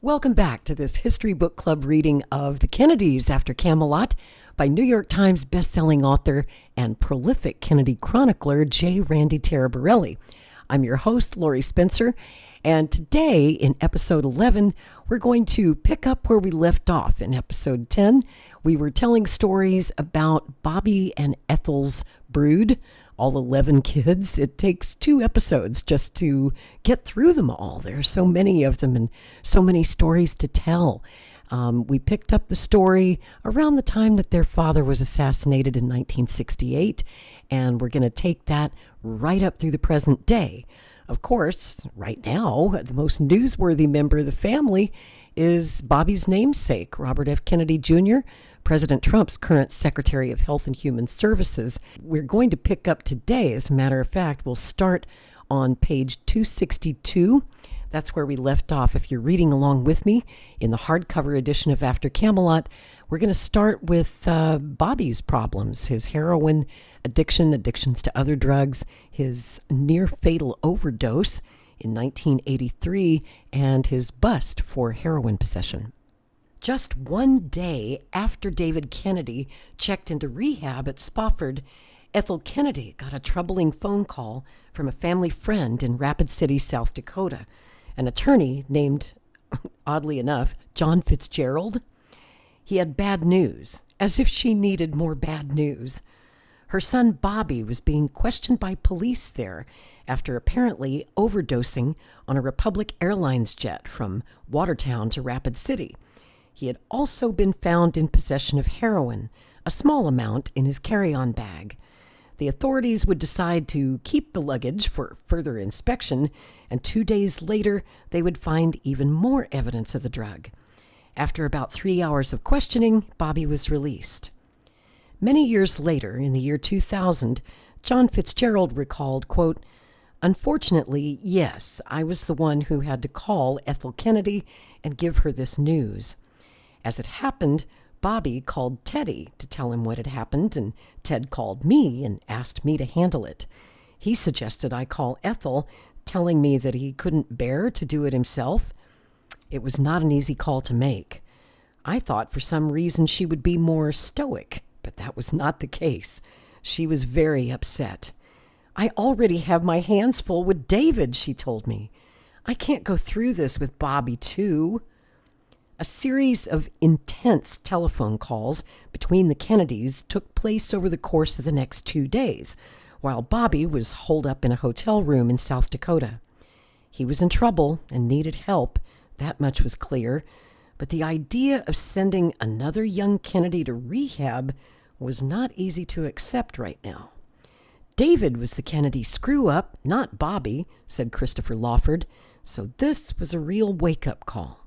Welcome back to this History Book Club reading of The Kennedys After Camelot by New York Times bestselling author and prolific Kennedy chronicler J. Randy Taraborelli. I'm your host, Rory Spencer, and today in episode 11, we're going to pick up where we left off. In episode 10, we were telling stories about Bobby and Ethel's brood, all 11 kids. It takes 2 episodes just to get through them all. There are so many of them and so many stories to tell. We picked up the story around the time that their father was assassinated in 1968, and we're going to take that right up through the present day. Of course, right now, the most newsworthy member of the family is Bobby's namesake, Robert F. Kennedy Jr., President Trump's current Secretary of Health and Human Services. We're going to pick up today, as a matter of fact. We'll start on page 262. That's where we left off. If you're reading along with me in the hardcover edition of After Camelot, we're going to start with Bobby's problems, his heroin addiction, addictions to other drugs, his near-fatal overdose in 1983, and his bust for heroin possession. Just one day after David Kennedy checked into rehab at Spofford, Ethel Kennedy got a troubling phone call from a family friend in Rapid City, South Dakota, an attorney named, oddly enough, John Fitzgerald. He had bad news, as if she needed more bad news. Her son Bobby was being questioned by police there after apparently overdosing on a Republic Airlines jet from Watertown to Rapid City. He had also been found in possession of heroin, a small amount in his carry-on bag. The authorities would decide to keep the luggage for further inspection, and 2 days later, they would find even more evidence of the drug. After about 3 hours of questioning, Bobby was released. Many years later, in the year 2000, John Fitzgerald recalled, quote, "Unfortunately, yes, I was the one who had to call Ethel Kennedy and give her this news. As it happened, Bobby called Teddy to tell him what had happened, and Ted called me and asked me to handle it. He suggested I call Ethel, telling me that he couldn't bear to do it himself. It was not an easy call to make. I thought for some reason she would be more stoic, but that was not the case. She was very upset. I already have my hands full with David, she told me. I can't go through this with Bobby, too." A series of intense telephone calls between the Kennedys took place over the course of the next 2 days, while Bobby was holed up in a hotel room in South Dakota. He was in trouble and needed help, that much was clear, but the idea of sending another young Kennedy to rehab was not easy to accept right now. "David was the Kennedy screw-up, not Bobby," said Christopher Lawford, so this was a real wake-up call.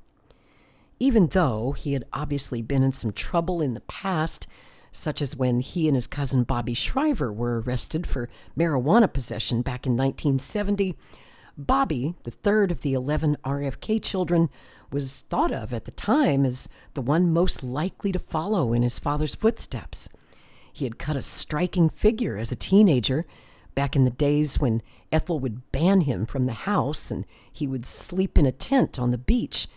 Even though he had obviously been in some trouble in the past, such as when he and his cousin Bobby Shriver were arrested for marijuana possession back in 1970, Bobby, the third of the 11 RFK children, was thought of at the time as the one most likely to follow in his father's footsteps. He had cut a striking figure as a teenager, back in the days when Ethel would ban him from the house and he would sleep in a tent on the beach.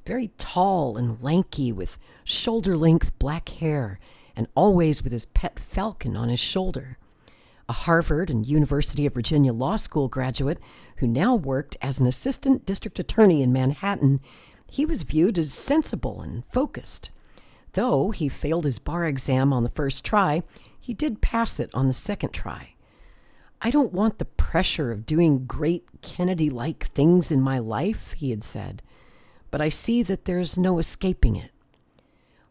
Very tall and lanky, with shoulder-length black hair, and always with his pet falcon on his shoulder. A Harvard and University of Virginia Law School graduate who now worked as an assistant district attorney in Manhattan, he was viewed as sensible and focused. Though he failed his bar exam on the first try, he did pass it on the second try. "I don't want the pressure of doing great Kennedy-like things in my life," he had said, "but I see that there's no escaping it."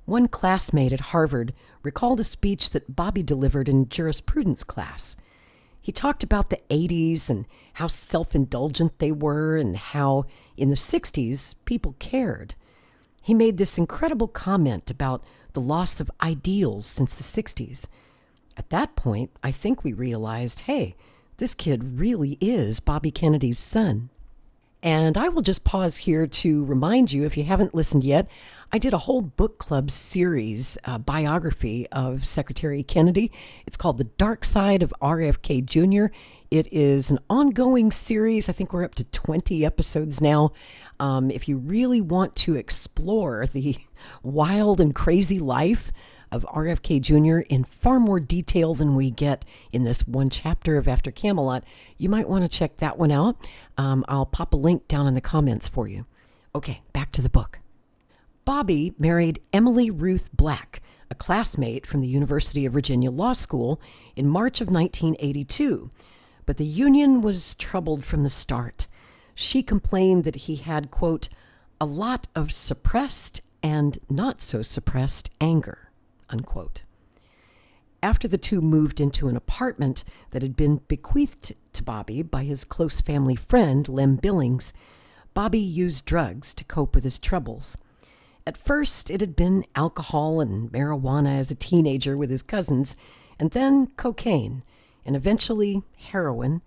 One classmate at Harvard recalled a speech that Bobby delivered in jurisprudence class. He talked about the 80s and how self-indulgent they were and how, in the 60s, people cared. He made this incredible comment about the loss of ideals since the 60s. At that point, I think we realized, hey, this kid really is Bobby Kennedy's son. And I will just pause here to remind you, if you haven't listened yet, I did a whole book club series, biography of Secretary Kennedy. It's called The Dark Side of RFK Jr. It is an ongoing series. I think we're up to 20 episodes now. If you really want to explore the wild and crazy life of RFK Jr. in far more detail than we get in this one chapter of After Camelot, you might want to check that one out. I'll pop a link down in the comments for you. Okay, back to the book. Bobby married Emily Ruth Black, a classmate from the University of Virginia Law School, in March of 1982. But the union was troubled from the start. She complained that he had, quote, a lot of suppressed and not so suppressed anger, unquote. After the two moved into an apartment that had been bequeathed to Bobby by his close family friend, Lem Billings, Bobby used drugs to cope with his troubles. At first, it had been alcohol and marijuana as a teenager with his cousins, and then cocaine, and eventually heroin,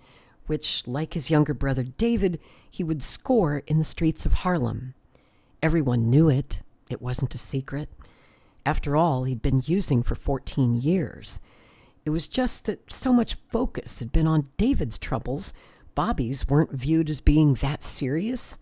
which, like his younger brother David, he would score in the streets of Harlem. Everyone knew it. It wasn't a secret. After all, he'd been using for 14 years. It was just that so much focus had been on David's troubles, Bobby's weren't viewed as being that serious.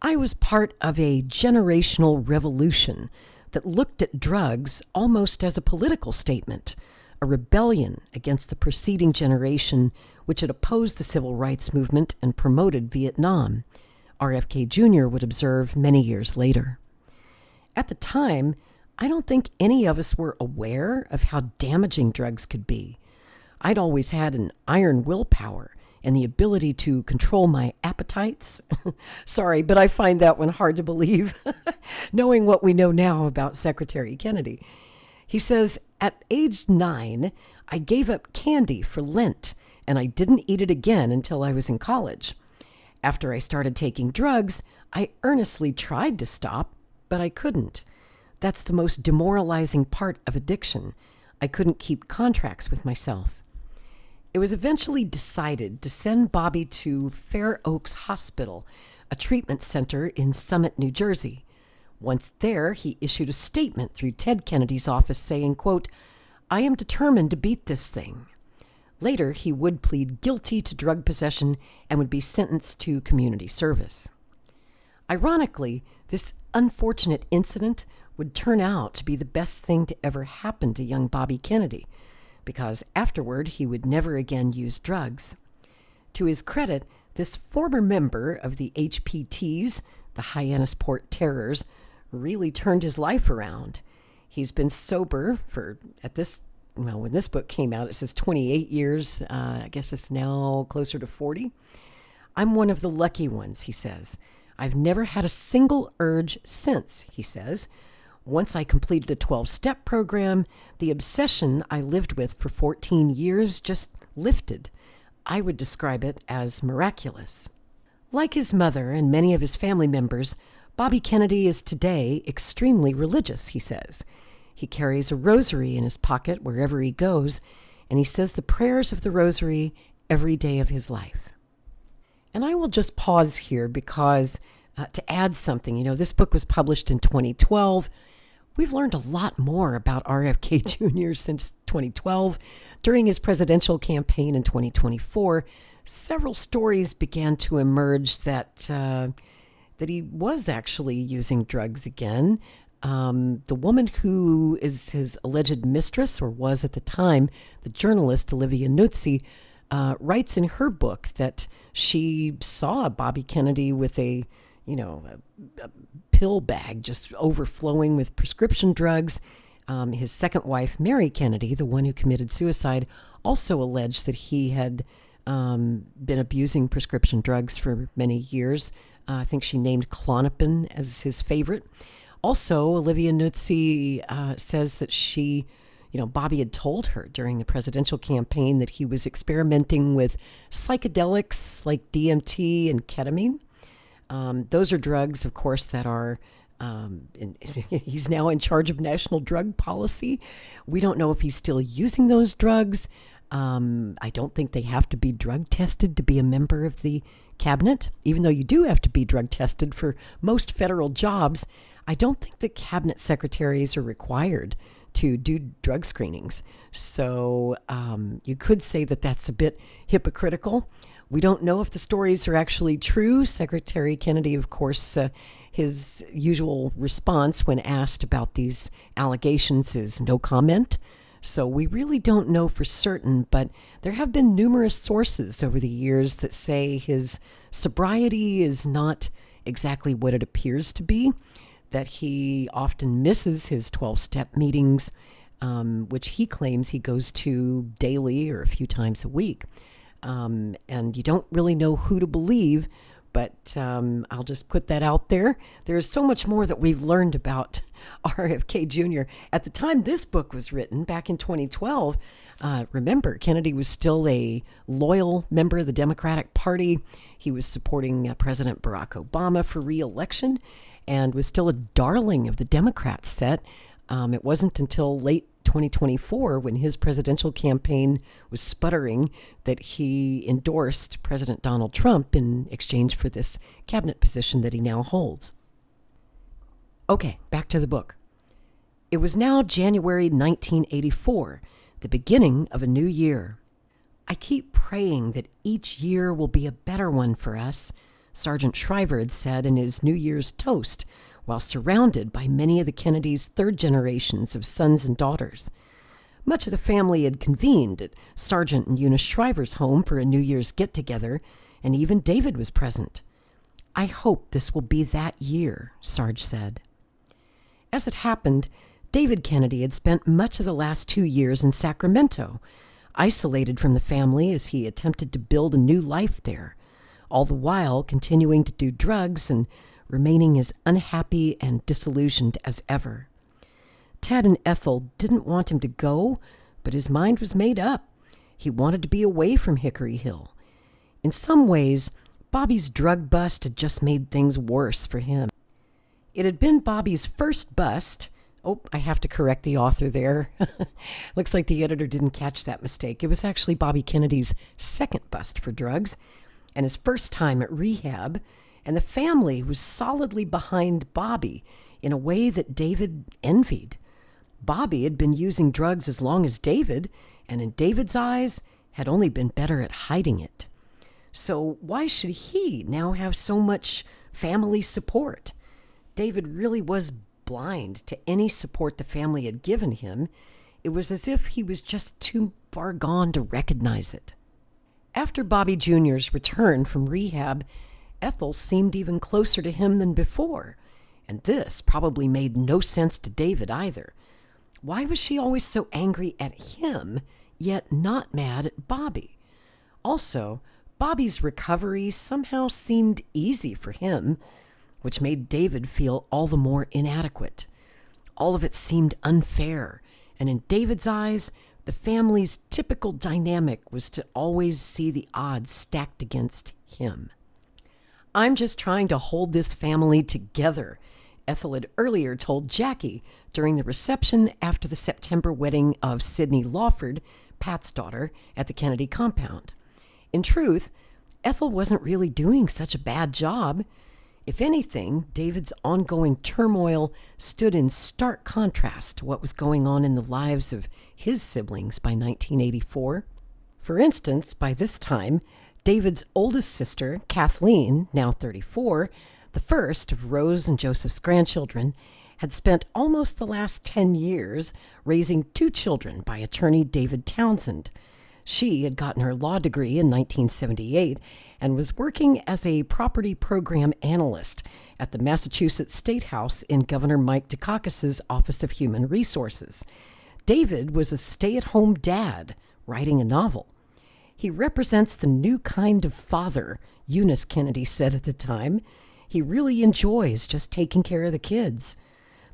I was part of a generational revolution that looked at drugs almost as a political statement, a rebellion against the preceding generation which had opposed the civil rights movement and promoted Vietnam, RFK Jr. would observe many years later. At the time, I don't think any of us were aware of how damaging drugs could be. I'd always had an iron willpower and the ability to control my appetites. Sorry, but I find that one hard to believe, knowing what we know now about Secretary Kennedy. He says, at age 9, I gave up candy for Lent, and I didn't eat it again until I was in college. After I started taking drugs, I earnestly tried to stop, but I couldn't. That's the most demoralizing part of addiction. I couldn't keep contracts with myself. It was eventually decided to send Bobby to Fair Oaks Hospital, a treatment center in Summit, New Jersey. Once there, he issued a statement through Ted Kennedy's office saying, quote, I am determined to beat this thing. Later, he would plead guilty to drug possession and would be sentenced to community service. Ironically, this unfortunate incident would turn out to be the best thing to ever happen to young Bobby Kennedy, because afterward he would never again use drugs. To his credit, this former member of the HPTs, the Hyannisport Terrors, really turned his life around. He's been sober for, when this book came out, it says 28 years. I guess it's now closer to 40. I'm one of the lucky ones, he says. I've never had a single urge since, he says. Once I completed a 12-step program, the obsession I lived with for 14 years just lifted. I would describe it as miraculous. Like his mother and many of his family members, Bobby Kennedy is today extremely religious, he says. He carries a rosary in his pocket wherever he goes, and he says the prayers of the rosary every day of his life. And I will just pause here because to add something, this book was published in 2012. We've learned a lot more about RFK Jr. since 2012. During his presidential campaign in 2024, several stories began to emerge that he was actually using drugs again. The woman who is his alleged mistress, or was at the time, the journalist Olivia Nuzzi, writes in her book that she saw Bobby Kennedy with a pill bag just overflowing with prescription drugs. His second wife, Mary Kennedy, the one who committed suicide, also alleged that he had been abusing prescription drugs for many years. I think she named Klonopin as his favorite. Also, Olivia Nuzzi says that Bobby had told her during the presidential campaign that he was experimenting with psychedelics like DMT and ketamine. Those are drugs, of course, that are, he's now in charge of national drug policy. We don't know if he's still using those drugs. I don't think they have to be drug tested to be a member of the cabinet, even though you do have to be drug tested for most federal jobs. I don't think the cabinet secretaries are required to do drug screenings. So you could say that that's a bit hypocritical. We don't know if the stories are actually true. Secretary Kennedy, of course, his usual response when asked about these allegations is no comment. So we really don't know for certain, but there have been numerous sources over the years that say his sobriety is not exactly what it appears to be, that he often misses his 12-step meetings, which he claims he goes to daily or a few times a week. And you don't really know who to believe, but I'll just put that out there. There's so much more that we've learned about RFK Jr. At the time this book was written, back in 2012, remember, Kennedy was still a loyal member of the Democratic Party. He was supporting President Barack Obama for re-election and was still a darling of the Democrat set. It wasn't until late 2024, when his presidential campaign was sputtering, that he endorsed President Donald Trump in exchange for this cabinet position that he now holds. Okay, back to the book. It was now January 1984, the beginning of a new year. I keep praying that each year will be a better one for us, Sergeant Shriver had said in his New Year's toast, while surrounded by many of the Kennedys' third generations of sons and daughters. Much of the family had convened at Sergeant and Eunice Shriver's home for a New Year's get-together, and even David was present. I hope this will be that year, Sarge said. As it happened, David Kennedy had spent much of the last 2 years in Sacramento, isolated from the family as he attempted to build a new life there, all the while continuing to do drugs and remaining as unhappy and disillusioned as ever. Ted and Ethel didn't want him to go, but his mind was made up. He wanted to be away from Hickory Hill. In some ways, Bobby's drug bust had just made things worse for him. It had been Bobby's first bust. Oh, I have to correct the author there. Looks like the editor didn't catch that mistake. It was actually Bobby Kennedy's second bust for drugs and his first time at rehab. And the family was solidly behind Bobby in a way that David envied. Bobby had been using drugs as long as David, and in David's eyes, had only been better at hiding it. So why should he now have so much family support? David really was blind to any support the family had given him. It was as if he was just too far gone to recognize it. After Bobby Jr.'s return from rehab, Ethel seemed even closer to him than before, and this probably made no sense to David either. Why was she always so angry at him, yet not mad at Bobby? Also, Bobby's recovery somehow seemed easy for him, which made David feel all the more inadequate. All of it seemed unfair, and in David's eyes, the family's typical dynamic was to always see the odds stacked against him. I'm just trying to hold this family together, Ethel had earlier told Jackie during the reception after the September wedding of Sidney Lawford, Pat's daughter, at the Kennedy compound. In truth, Ethel wasn't really doing such a bad job. If anything, David's ongoing turmoil stood in stark contrast to what was going on in the lives of his siblings by 1984. For instance, by this time, David's oldest sister, Kathleen, now 34, the first of Rose and Joseph's grandchildren, had spent almost the last 10 years raising 2 children by attorney David Townsend. She had gotten her law degree in 1978 and was working as a property program analyst at the Massachusetts State House in Governor Mike Dukakis's Office of Human Resources. David was a stay-at-home dad writing a novel. He represents the new kind of father, Eunice Kennedy said at the time. He really enjoys just taking care of the kids.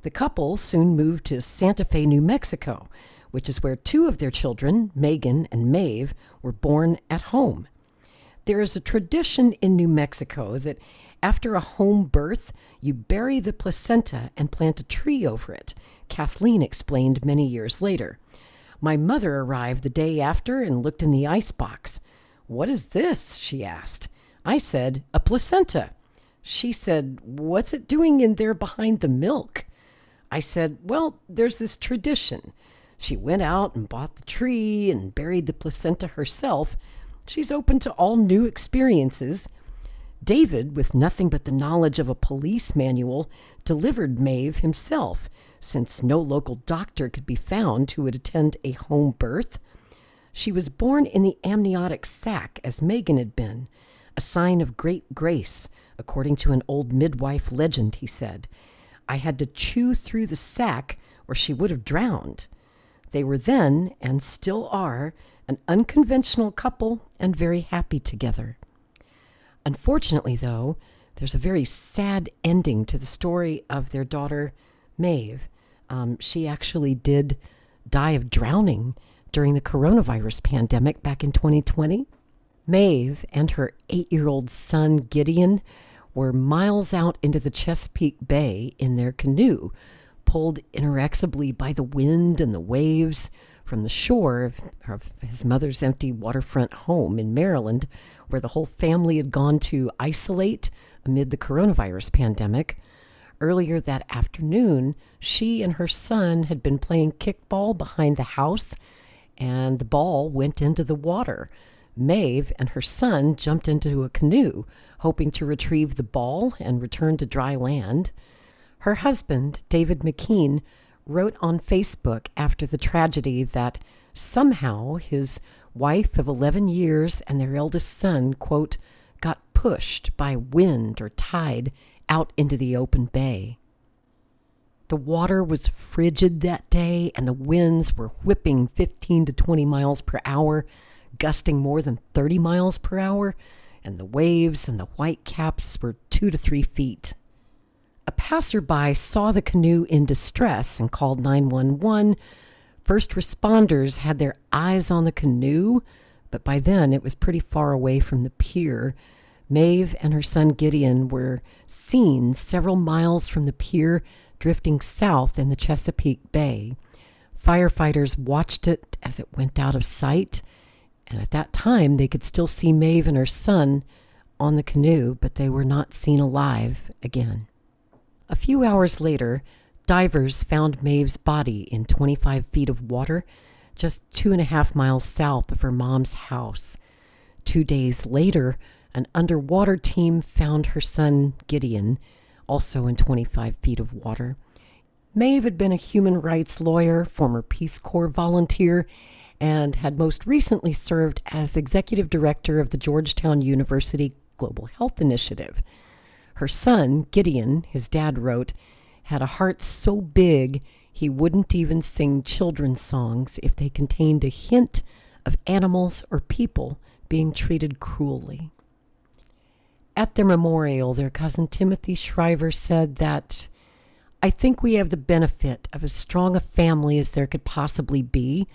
The couple soon moved to Santa Fe, New Mexico, which is where 2 of their children, Megan and Mave, were born at home. There is a tradition in New Mexico that after a home birth, you bury the placenta and plant a tree over it, Kathleen explained many years later. My mother arrived the day after and looked in the icebox. "What is this?" she asked. I said, "A placenta." She said, "What's it doing in there behind the milk?" I said, "Well, there's this tradition." She went out and bought the tree and buried the placenta herself. She's open to all new experiences. David, with nothing but the knowledge of a police manual, delivered Mave himself, since no local doctor could be found who would attend a home birth. She was born in the amniotic sac, as Megan had been, a sign of great grace, according to an old midwife legend, he said. I had to chew through the sac or she would have drowned. They were then, and still are, an unconventional couple and very happy together. Unfortunately, though, there's a very sad ending to the story of their daughter, Mave. She actually did die of drowning during the coronavirus pandemic back in 2020. Mave and her 8-year-old son, Gideon, were miles out into the Chesapeake Bay in their canoe, pulled inexorably by the wind and the waves from the shore of his mother's empty waterfront home in Maryland, where the whole family had gone to isolate amid the coronavirus pandemic. Earlier that afternoon, she and her son had been playing kickball behind the house, and the ball went into the water. Mave and her son jumped into a canoe, hoping to retrieve the ball and return to dry land. Her husband, David McKean, wrote on Facebook after the tragedy that somehow his wife of 11 years and their eldest son, quote, got pushed by wind or tide out into the open bay. The water was frigid that day, and the winds were whipping 15 to 20 miles per hour, gusting more than 30 miles per hour, and the waves and the white caps were 2 to 3 feet. A passerby saw the canoe in distress and called 911. First responders had their eyes on the canoe, but by then it was pretty far away from the pier. Mave and her son Gideon were seen several miles from the pier, drifting south in the Chesapeake Bay. Firefighters watched it as it went out of sight, and at that time they could still see Mave and her son on the canoe, but they were not seen alive again. A few hours later, divers found Mave's body in 25 feet of water, just 2.5 miles south of her mom's house. 2 days later, an underwater team found her son Gideon, also in 25 feet of water. Mave had been a human rights lawyer, former Peace Corps volunteer, and had most recently served as executive director of the Georgetown University Global Health Initiative. Her son, Gideon, his dad wrote, had a heart so big he wouldn't even sing children's songs if they contained a hint of animals or people being treated cruelly. At their memorial, their cousin Timothy Shriver said that, "I think we have the benefit of as strong a family as there could possibly be.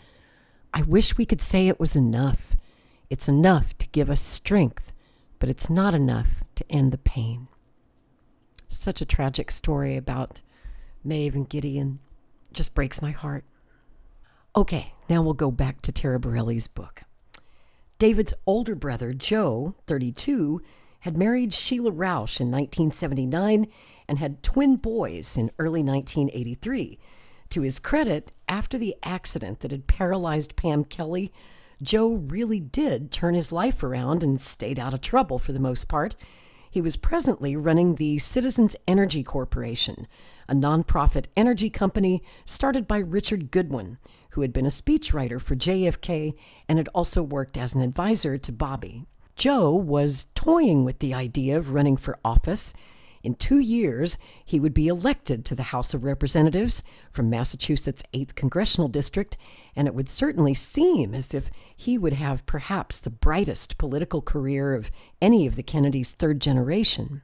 I wish we could say it was enough. It's enough to give us strength, but it's not enough to end the pain." Such a tragic story about Mave and Gideon. Just breaks my heart. Okay, now we'll go back to Tara Borelli's book. David's older brother, Joe, 32, had married Sheila Roush in 1979 and had twin boys in early 1983. To his credit, after the accident that had paralyzed Pam Kelly, Joe really did turn his life around and stayed out of trouble for the most part. He was presently running the Citizens Energy Corporation, a nonprofit energy company started by Richard Goodwin, who had been a speechwriter for JFK and had also worked as an advisor to Bobby. Joe was toying with the idea of running for office. In 2 years, he would be elected to the House of Representatives from Massachusetts' 8th Congressional District, and it would certainly seem as if he would have perhaps the brightest political career of any of the Kennedys' third generation.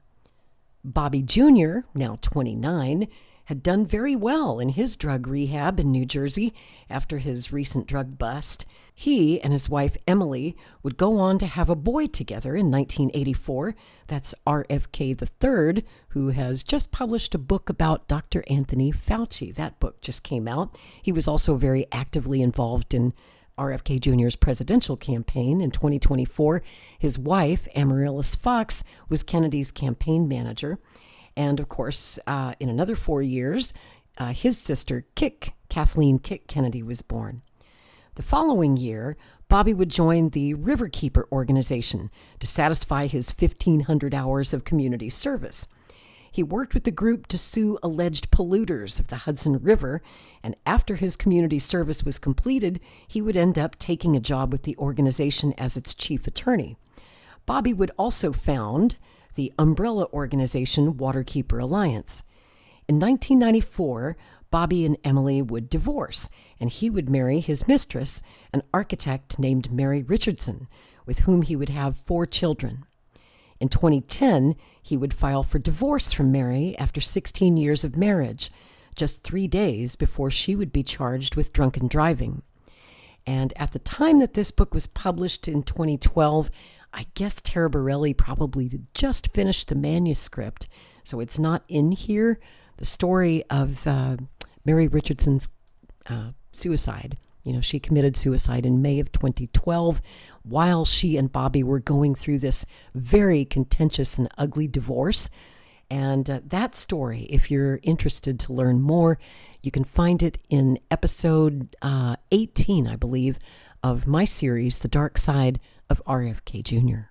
Bobby Jr., now 29, had done very well in his drug rehab in New Jersey after his recent drug bust. He and his wife Emily would go on to have a boy together in 1984. That's RFK III, who has just published a book about Dr. Anthony Fauci. That book just came out. He was also very actively involved in RFK Jr.'s presidential campaign in 2024. His wife, Amaryllis Fox, was Kennedy's campaign manager. And of course, in another 4 years, his sister, Kathleen Kennedy, was born. The following year, Bobby would join the Riverkeeper organization to satisfy his 1,500 hours of community service. He worked with the group to sue alleged polluters of the Hudson River, and after his community service was completed, he would end up taking a job with the organization as its chief attorney. Bobby would also found the umbrella organization Waterkeeper Alliance. In 1994, Bobby and Emily would divorce, and he would marry his mistress, an architect named Mary Richardson, with whom he would have 4 children. In 2010, he would file for divorce from Mary after 16 years of marriage, just 3 days before she would be charged with drunken driving. And at the time that this book was published in 2012, I guess Tara Borelli probably just finished the manuscript, so it's not in here. The story of Mary Richardson's suicide. She committed suicide in May of 2012 while she and Bobby were going through this very contentious and ugly divorce. And that story, if you're interested to learn more, you can find it in episode 18, I believe, of my series, The Dark Side of RFK Jr.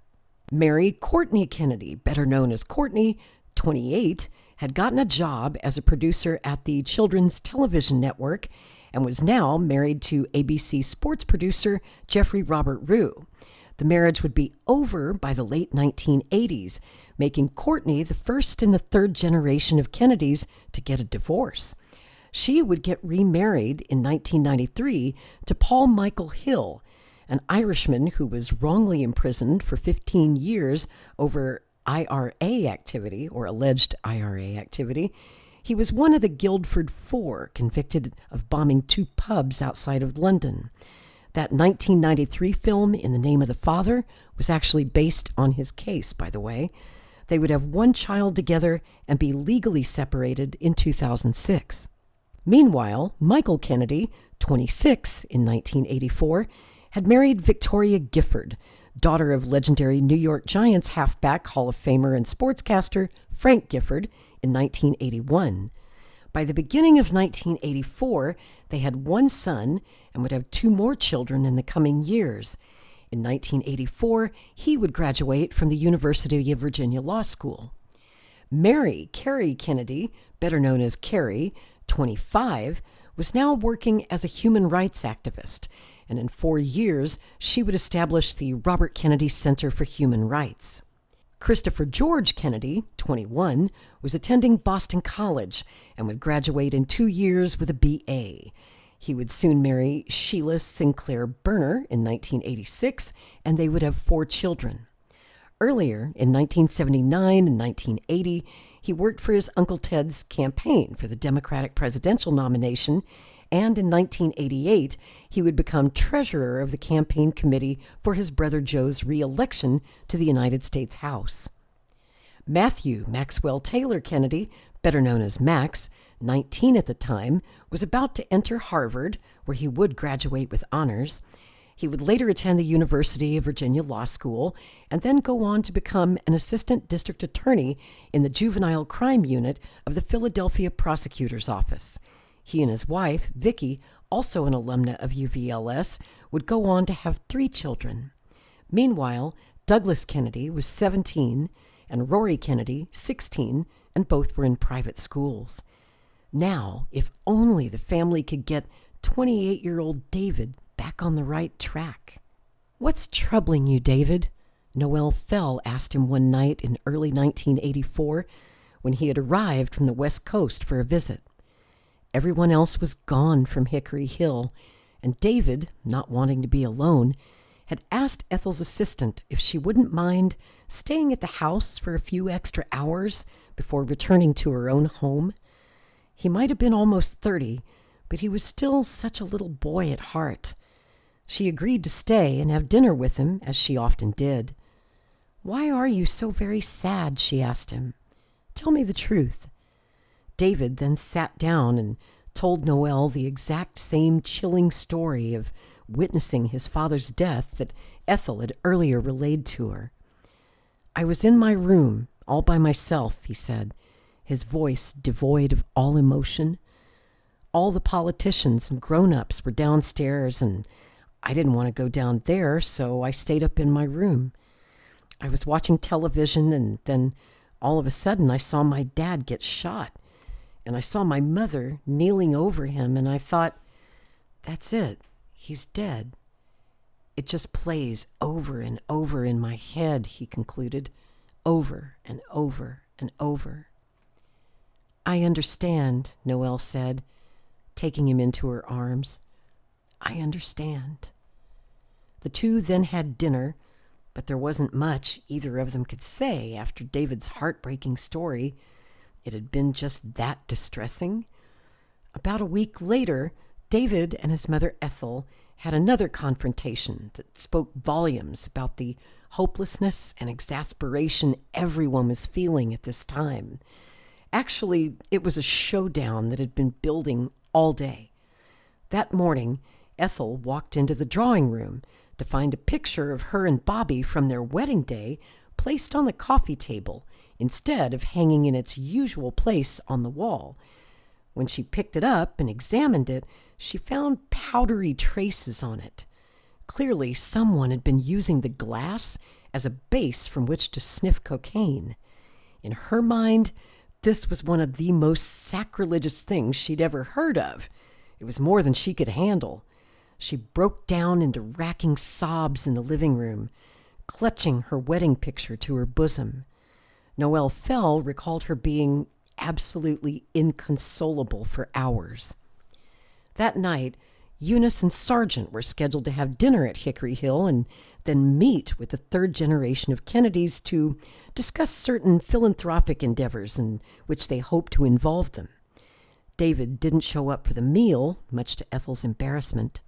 Mary Courtney Kennedy, better known as Courtney, 28, had gotten a job as a producer at the Children's Television Network and was now married to ABC sports producer Jeffrey Robert Rue. The marriage would be over by the late 1980s, making Courtney the first in the third generation of Kennedys to get a divorce. She would get remarried in 1993 to Paul Michael Hill, an Irishman who was wrongly imprisoned for 15 years over IRA activity, or alleged IRA activity. He was one of the Guildford Four, convicted of bombing 2 pubs outside of London. That 1993 film, In the Name of the Father, was actually based on his case, by the way. They would have 1 child together and be legally separated in 2006. Meanwhile, Michael Kennedy, 26 in 1984, had married Victoria Gifford, daughter of legendary New York Giants halfback, Hall of Famer, and sportscaster Frank Gifford, in 1981. By the beginning of 1984, they had 1 son and would have 2 more children in the coming years. In 1984, he would graduate from the University of Virginia Law School. Mary Kerry Kennedy, better known as Kerry, 25, was now working as a human rights activist, and in 4 years, she would establish the Robert Kennedy Center for Human Rights. Christopher George Kennedy, 21, was attending Boston College and would graduate in 2 years with a BA. He would soon marry Sheila Sinclair Berner in 1986, and they would have 4 children. Earlier, in 1979 and 1980, he worked for his Uncle Ted's campaign for the Democratic presidential nomination, and in 1988, he would become treasurer of the campaign committee for his brother Joe's re-election to the United States House. Matthew Maxwell Taylor Kennedy, better known as Max, 19 at the time, was about to enter Harvard, where he would graduate with honors. He would later attend the University of Virginia Law School and then go on to become an assistant district attorney in the juvenile crime unit of the Philadelphia Prosecutor's Office. He and his wife, Vicki, also an alumna of UVLS, would go on to have 3 children. Meanwhile, Douglas Kennedy was 17 and Rory Kennedy, 16, and both were in private schools. Now, if only the family could get 28-year-old David back on the right track. "What's troubling you, David?" Noel Fell asked him one night in early 1984 when he had arrived from the West Coast for a visit. Everyone else was gone from Hickory Hill, and David, not wanting to be alone, had asked Ethel's assistant if she wouldn't mind staying at the house for a few extra hours before returning to her own home. He might have been almost 30, but he was still such a little boy at heart. She agreed to stay and have dinner with him, as she often did. "Why are you so very sad?" she asked him. "Tell me the truth." David then sat down and told Noelle the exact same chilling story of witnessing his father's death that Ethel had earlier relayed to her. "I was in my room, all by myself," he said, his voice devoid of all emotion. "All the politicians and grown-ups were downstairs, and I didn't want to go down there, so I stayed up in my room. I was watching television, and then all of a sudden I saw my dad get shot, and I saw my mother kneeling over him, and I thought, that's it, he's dead. It just plays over and over in my head," he concluded, "over and over and over." "I understand," Noelle said, taking him into her arms. "I understand." The two then had dinner, but there wasn't much either of them could say after David's heartbreaking story. It had been just that distressing. About a week later, David and his mother Ethel had another confrontation that spoke volumes about the hopelessness and exasperation everyone was feeling at this time. Actually, it was a showdown that had been building all day. That morning, Ethel walked into the drawing room to find a picture of her and Bobby from their wedding day placed on the coffee table instead of hanging in its usual place on the wall. When she picked it up and examined it, she found powdery traces on it. Clearly, someone had been using the glass as a base from which to sniff cocaine. In her mind, this was one of the most sacrilegious things she'd ever heard of. It was more than she could handle. She broke down into racking sobs in the living room, clutching her wedding picture to her bosom. Noelle Fell recalled her being absolutely inconsolable for hours. That night, Eunice and Sargent were scheduled to have dinner at Hickory Hill and then meet with the third generation of Kennedys to discuss certain philanthropic endeavors in which they hoped to involve them. David didn't show up for the meal, much to Ethel's embarrassment.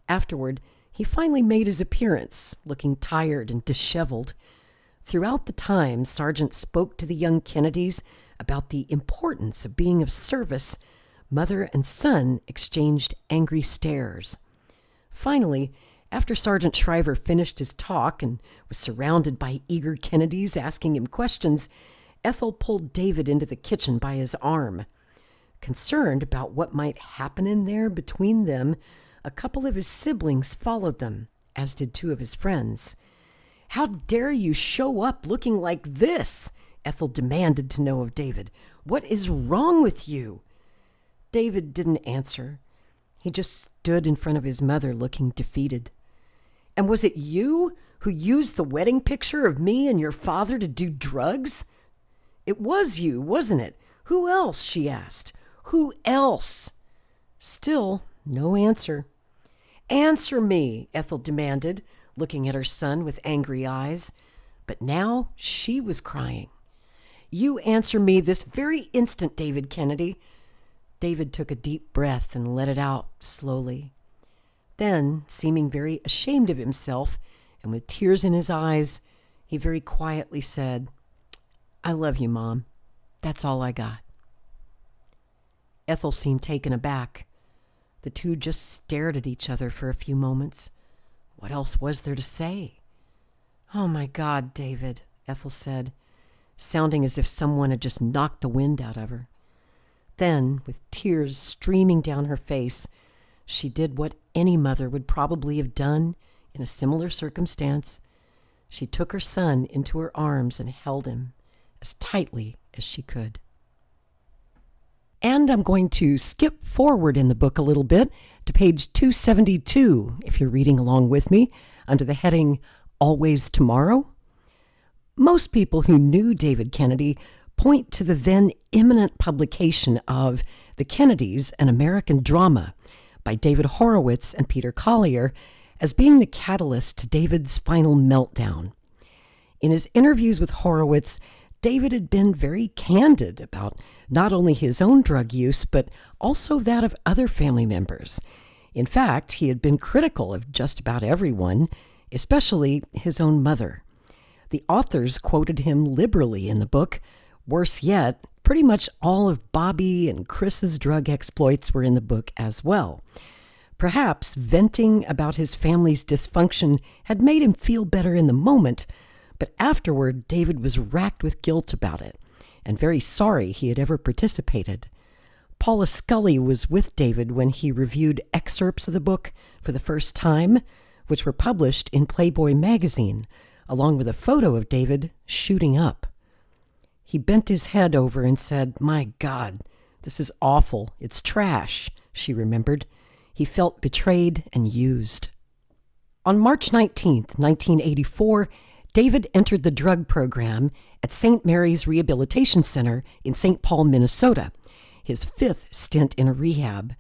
Afterward, he finally made his appearance, looking tired and disheveled. Throughout the time, Sargent spoke to the young Kennedys about the importance of being of service. Mother and son exchanged angry stares. Finally, after Sergeant Shriver finished his talk and was surrounded by eager Kennedys asking him questions, Ethel pulled David into the kitchen by his arm. Concerned about what might happen in there between them, a couple of his siblings followed them, as did two of his friends. "How dare you show up looking like this?" Ethel demanded to know of David. "What is wrong with you?" David didn't answer. He just stood in front of his mother looking defeated. "And was it you who used the wedding picture of me and your father to do drugs?" "It was you, wasn't it? Who else?" she asked. "Who else?" Still no answer. "Answer me," Ethel demanded, looking at her son with angry eyes. But now she was crying. "You answer me this very instant, David Kennedy." David took a deep breath and let it out slowly. Then, seeming very ashamed of himself and with tears in his eyes, he very quietly said, "I love you, Mom. That's all I got." Ethel seemed taken aback. The two just stared at each other for a few moments. What else was there to say? "Oh, my God, David," Ethel said, sounding as if someone had just knocked the wind out of her. Then, with tears streaming down her face, she did what any mother would probably have done in a similar circumstance. She took her son into her arms and held him as tightly as she could. And I'm going to skip forward in the book a little bit to page 272, if you're reading along with me, under the heading Always Tomorrow. Most people who knew David Kennedy point to the then imminent publication of The Kennedys, an American Drama by David Horowitz and Peter Collier as being the catalyst to David's final meltdown. In his interviews with Horowitz, David had been very candid about not only his own drug use, but also that of other family members. In fact, he had been critical of just about everyone, especially his own mother. The authors quoted him liberally in the book. Worse yet, pretty much all of Bobby and Chris's drug exploits were in the book as well. Perhaps venting about his family's dysfunction had made him feel better in the moment, but afterward David was racked with guilt about it and very sorry he had ever participated. Paula Scully was with David when he reviewed excerpts of the book for the first time, which were published in Playboy magazine, along with a photo of David shooting up. He bent his head over and said, "My God, this is awful. It's trash," she remembered. He felt betrayed and used. On March 19th, 1984, David entered the drug program at St. Mary's Rehabilitation Center in St. Paul, Minnesota, his 5th stint in a rehab.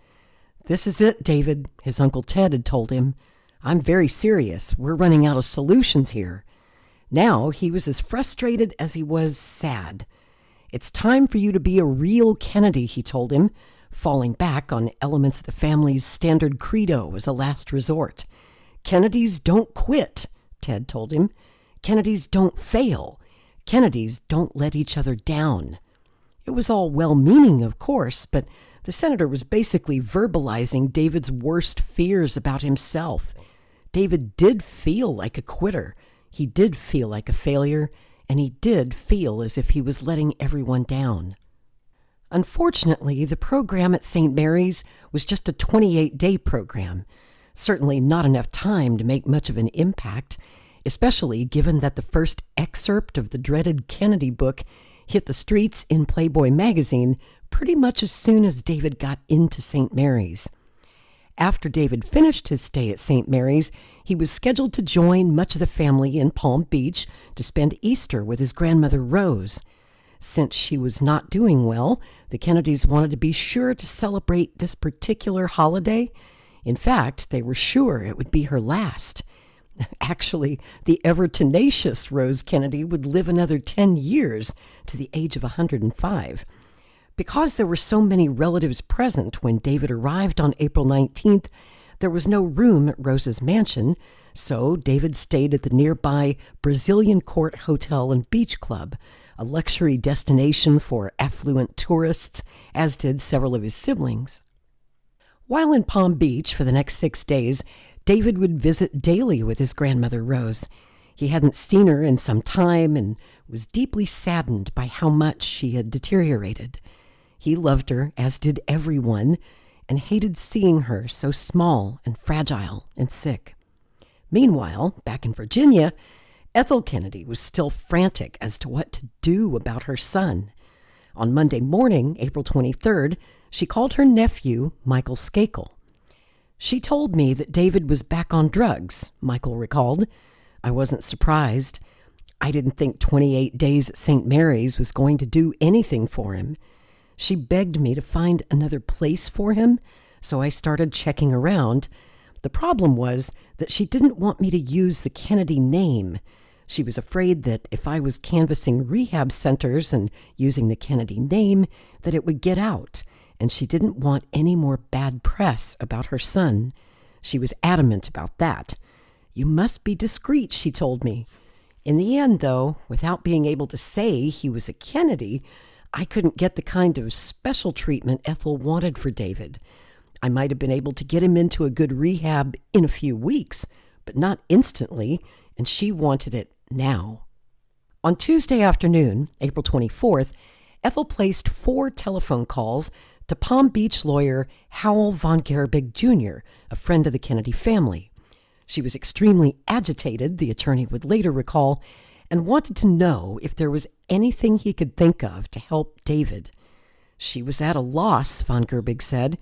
"This is it, David," his Uncle Ted had told him. "I'm very serious. We're running out of solutions here." Now he was as frustrated as he was sad. "It's time for you to be a real Kennedy," he told him, falling back on elements of the family's standard credo as a last resort. "Kennedys don't quit," Ted told him. "Kennedys don't fail. Kennedys don't let each other down." It was all well-meaning, of course, but the senator was basically verbalizing David's worst fears about himself. David did feel like a quitter. He did feel like a failure, and he did feel as if he was letting everyone down. Unfortunately, the program at St. Mary's was just a 28-day program. Certainly not enough time to make much of an impact, especially given that the first excerpt of the dreaded Kennedy book hit the streets in Playboy magazine pretty much as soon as David got into St. Mary's. After David finished his stay at St. Mary's, he was scheduled to join much of the family in Palm Beach to spend Easter with his grandmother Rose. Since she was not doing well, the Kennedys wanted to be sure to celebrate this particular holiday. In fact, they were sure it would be her last. Actually, the ever-tenacious Rose Kennedy would live another 10 years to the age of 105. Because there were so many relatives present when David arrived on April 19th, there was no room at Rose's mansion, so David stayed at the nearby Brazilian Court Hotel and Beach Club, a luxury destination for affluent tourists, as did several of his siblings. While in Palm Beach for the next 6 days, David would visit daily with his grandmother Rose. He hadn't seen her in some time and was deeply saddened by how much she had deteriorated. He loved her, as did everyone, and hated seeing her so small and fragile and sick. Meanwhile, back in Virginia, Ethel Kennedy was still frantic as to what to do about her son. On Monday morning, April 23rd, she called her nephew, Michael Skakel. "She told me that David was back on drugs," Michael recalled. "I wasn't surprised. I didn't think 28 days at St. Mary's was going to do anything for him. She begged me to find another place for him, so I started checking around. The problem was that she didn't want me to use the Kennedy name. She was afraid that if I was canvassing rehab centers and using the Kennedy name, that it would get out, and she didn't want any more bad press about her son. She was adamant about that. You must be discreet, she told me. In the end, though, without being able to say he was a Kennedy, I couldn't get the kind of special treatment Ethel wanted for David. I might have been able to get him into a good rehab in a few weeks, but not instantly, and she wanted it now." On Tuesday afternoon, April 24th, Ethel placed 4 telephone calls to Palm Beach lawyer Howell Von Gerbig Jr., a friend of the Kennedy family. She was extremely agitated, the attorney would later recall, and wanted to know if there was anything he could think of to help David. She was at a loss, Von Gerbig said.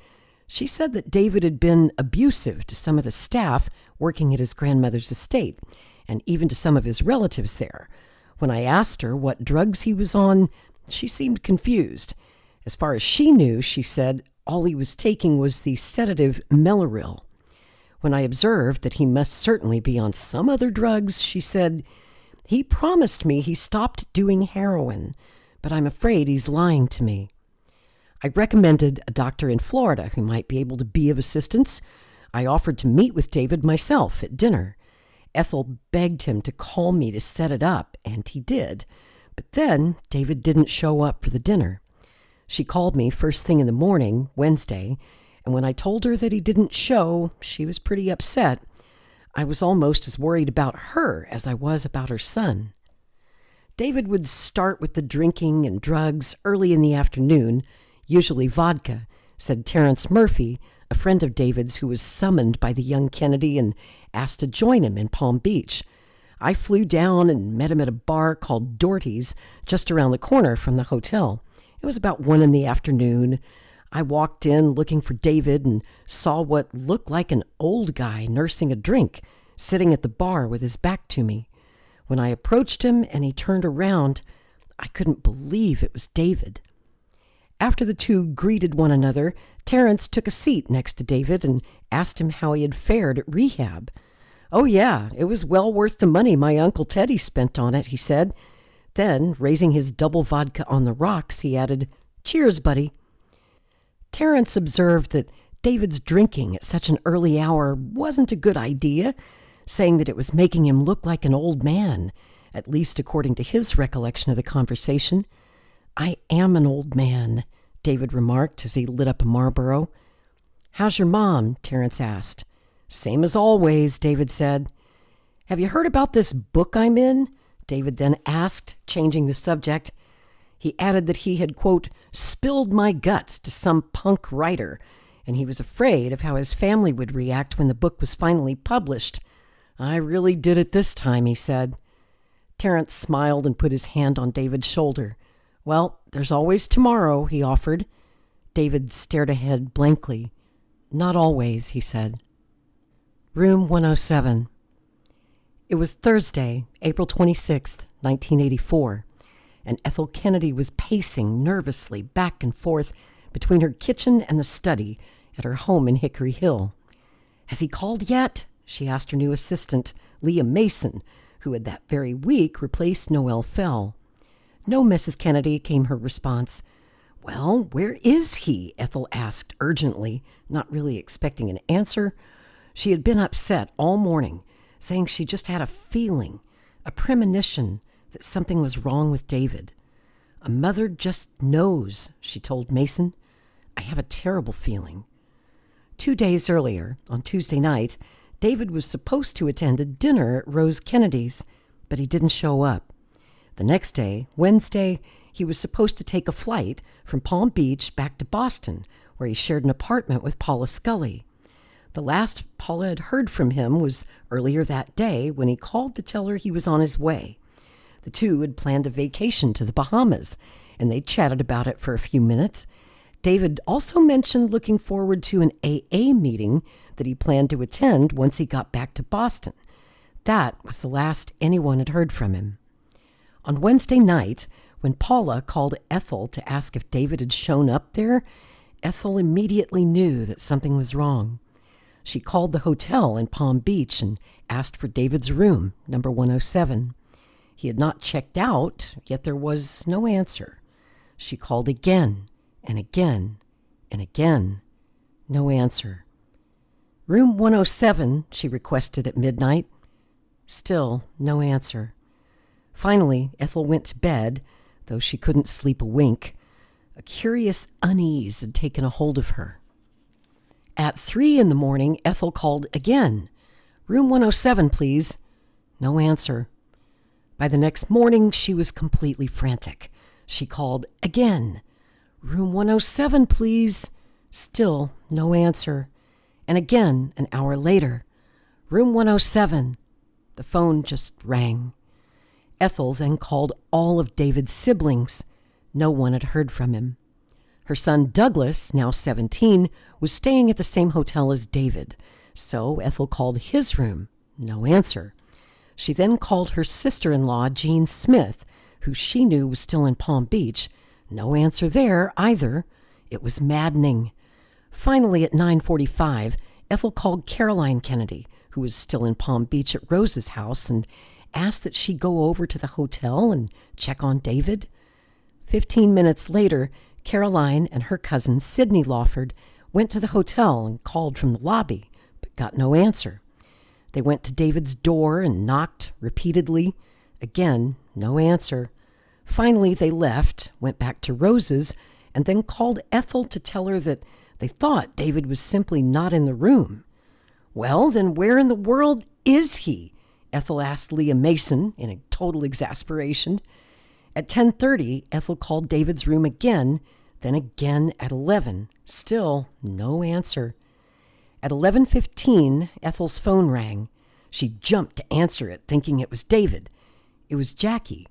She said that David had been abusive to some of the staff working at his grandmother's estate, and even to some of his relatives there. When I asked her what drugs he was on, she seemed confused. As far as she knew, she said, all he was taking was the sedative Mellaril. When I observed that he must certainly be on some other drugs, she said, "He promised me he stopped doing heroin, but I'm afraid he's lying to me." I recommended a doctor in Florida who might be able to be of assistance. I offered to meet with David myself at dinner. Ethel begged him to call me to set it up, and he did. But then David didn't show up for the dinner. She called me first thing in the morning, Wednesday, and when I told her that he didn't show, she was pretty upset. I was almost as worried about her as I was about her son. David would start with the drinking and drugs early in the afternoon, usually vodka, said Terrence Murphy, a friend of David's who was summoned by the young Kennedy and asked to join him in Palm Beach. I flew down and met him at a bar called Doherty's just around the corner from the hotel. It was about 1 p.m. I walked in looking for David and saw what looked like an old guy nursing a drink, sitting at the bar with his back to me. When I approached him and he turned around, I couldn't believe it was David. After the two greeted one another, Terrence took a seat next to David and asked him how he had fared at rehab. "Oh yeah, it was well worth the money my Uncle Teddy spent on it," he said. Then, raising his double vodka on the rocks, he added, "Cheers, buddy." Terrence observed that David's drinking at such an early hour wasn't a good idea, saying that it was making him look like an old man, at least according to his recollection of the conversation. "I am an old man," David remarked as he lit up a Marlboro. "How's your mom?" Terrence asked. "Same as always," David said. "Have you heard about this book I'm in?" David then asked, changing the subject. He added that he had, quote, "spilled my guts to some punk writer," and he was afraid of how his family would react when the book was finally published. "I really did it this time," he said. Terrence smiled and put his hand on David's shoulder. "Well, there's always tomorrow," he offered. David stared ahead blankly. "Not always," he said. Room 107. It was Thursday, April 26th, 1984, and Ethel Kennedy was pacing nervously back and forth between her kitchen and the study at her home in Hickory Hill. "Has he called yet?" she asked her new assistant, Leah Mason, who had that very week replaced Noel Fell. "No, Mrs. Kennedy," came her response. "Well, where is he?" Ethel asked urgently, not really expecting an answer. She had been upset all morning, saying she just had a feeling, a premonition that something was wrong with David. "A mother just knows," she told Mason. "I have a terrible feeling." 2 days earlier, on Tuesday night, David was supposed to attend a dinner at Rose Kennedy's, but he didn't show up. The next day, Wednesday, he was supposed to take a flight from Palm Beach back to Boston, where he shared an apartment with Paula Scully. The last Paula had heard from him was earlier that day when he called to tell her he was on his way. The two had planned a vacation to the Bahamas, and they chatted about it for a few minutes. David also mentioned looking forward to an AA meeting that he planned to attend once he got back to Boston. That was the last anyone had heard from him. On Wednesday night, when Paula called Ethel to ask if David had shown up there, Ethel immediately knew that something was wrong. She called the hotel in Palm Beach and asked for David's room, number 107. He had not checked out, yet there was no answer. She called again and again and again. No answer. "Room 107, she requested at midnight. Still no answer. Finally, Ethel went to bed, though she couldn't sleep a wink. A curious unease had taken a hold of her. At 3 a.m, Ethel called again. "Room 107, please." No answer. By the next morning, she was completely frantic. She called again. "Room 107, please." Still no answer. And again, an hour later. "Room 107. The phone just rang. Ethel then called all of David's siblings. No one had heard from him. Her son Douglas, now 17, was staying at the same hotel as David, so Ethel called his room. No answer. She then called her sister-in-law, Jean Smith, who she knew was still in Palm Beach. No answer there either. It was maddening. Finally, at 9:45, Ethel called Caroline Kennedy, who was still in Palm Beach at Rose's house, and asked that she go over to the hotel and check on David. 15 minutes later, Caroline and her cousin, Sidney Lawford, went to the hotel and called from the lobby, but got no answer. They went to David's door and knocked repeatedly. Again, no answer. Finally, they left, went back to Rose's, and then called Ethel to tell her that they thought David was simply not in the room. "Well, then where in the world is he?" Ethel asked Leah Mason in a total exasperation. At 10:30, Ethel called David's room again, then again at 11. Still no answer. At 11:15, Ethel's phone rang. She jumped to answer it, thinking it was David. It was Jackie.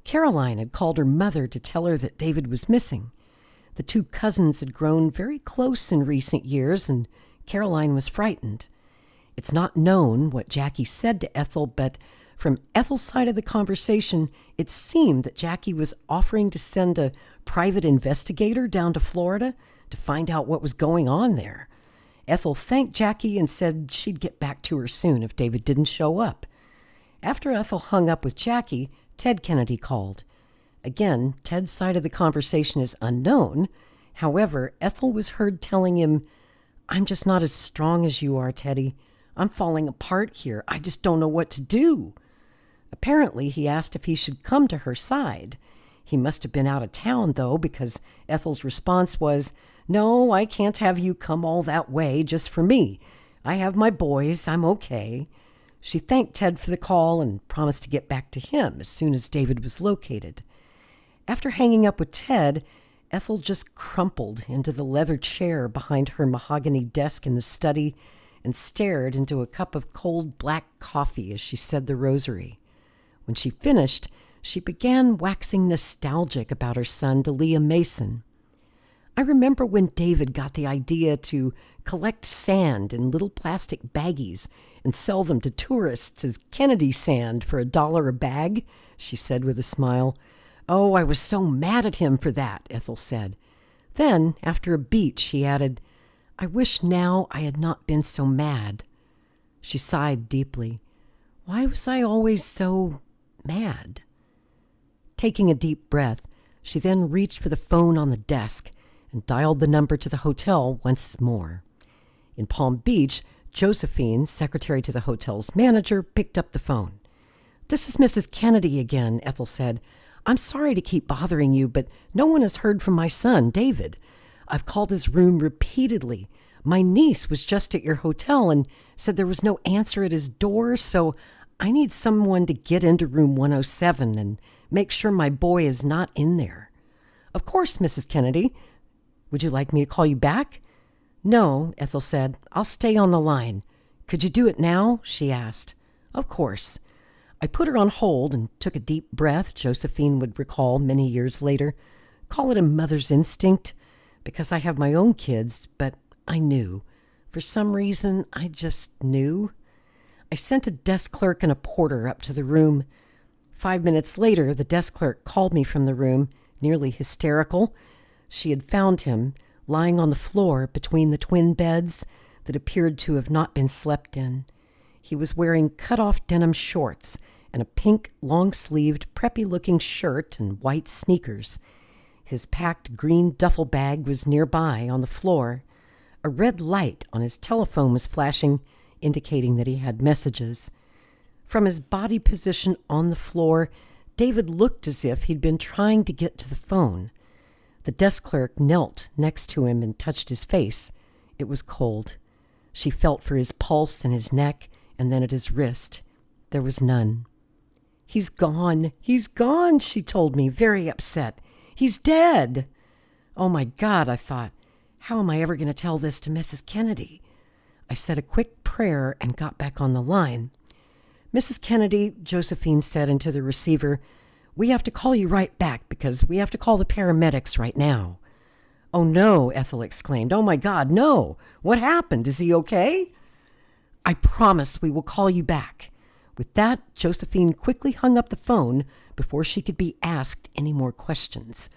Caroline had called her mother to tell her that David was missing. The two cousins had grown very close in recent years, and Caroline was frightened. It's not known what Jackie said to Ethel, but from Ethel's side of the conversation, it seemed that Jackie was offering to send a private investigator down to Florida to find out what was going on there. Ethel thanked Jackie and said she'd get back to her soon if David didn't show up. After Ethel hung up with Jackie, Ted Kennedy called. Again, Ted's side of the conversation is unknown. However, Ethel was heard telling him, "I'm just not as strong as you are, Teddy. I'm falling apart here. I just don't know what to do." Apparently, he asked if he should come to her side. He must have been out of town, though, because Ethel's response was, "No, I can't have you come all that way just for me. I have my boys. I'm okay." She thanked Ted for the call and promised to get back to him as soon as David was located. After hanging up with Ted, Ethel just crumpled into the leather chair behind her mahogany desk in the study and stared into a cup of cold black coffee as she said the rosary. When she finished, she began waxing nostalgic about her son to Leah Mason. "I remember when David got the idea to collect sand in little plastic baggies and sell them to tourists as Kennedy sand for $1 a bag," she said with a smile. "Oh, I was so mad at him for that," Ethel said. Then, after a beat, she added, "I wish now I had not been so mad." She sighed deeply. Why was I always so mad? Taking a deep breath, she then reached for the phone on the desk and dialed the number to the hotel once more. In Palm Beach, Josephine, secretary to the hotel's manager, picked up the phone. "This is Mrs. Kennedy again," Ethel said. "I'm sorry to keep bothering you, but no one has heard from my son, David. I've called his room repeatedly. My niece was just at your hotel and said there was no answer at his door, so I need someone to get into room 107 and make sure my boy is not in there." "Of course, Mrs. Kennedy. Would you like me to call you back?" "No," Ethel said. "I'll stay on the line. Could you do it now?" she asked. "Of course." I put her on hold and took a deep breath, Josephine would recall many years later. Call it a mother's instinct, because I have my own kids, but I knew. For some reason, I just knew. I sent a desk clerk and a porter up to the room. 5 minutes later, the desk clerk called me from the room, nearly hysterical. She had found him lying on the floor between the twin beds that appeared to have not been slept in. He was wearing cut-off denim shorts and a pink, long-sleeved, preppy-looking shirt and white sneakers. His packed green duffel bag was nearby on the floor. A red light on his telephone was flashing, indicating that he had messages. From his body position on the floor, David looked as if he'd been trying to get to the phone. The desk clerk knelt next to him and touched his face. It was cold. She felt for his pulse and his neck, and then at his wrist. There was none. He's gone, she told me, very upset. "He's dead." Oh my God, I thought. How am I ever going to tell this to Mrs. Kennedy? I said a quick prayer and got back on the line. "Mrs. Kennedy," Josephine said into the receiver, "we have to call you right back because we have to call the paramedics right now." "Oh no," Ethel exclaimed. "Oh my God, no. What happened? Is he okay?" "I promise we will call you back." With that, Josephine quickly hung up the phone before she could be asked any more questions.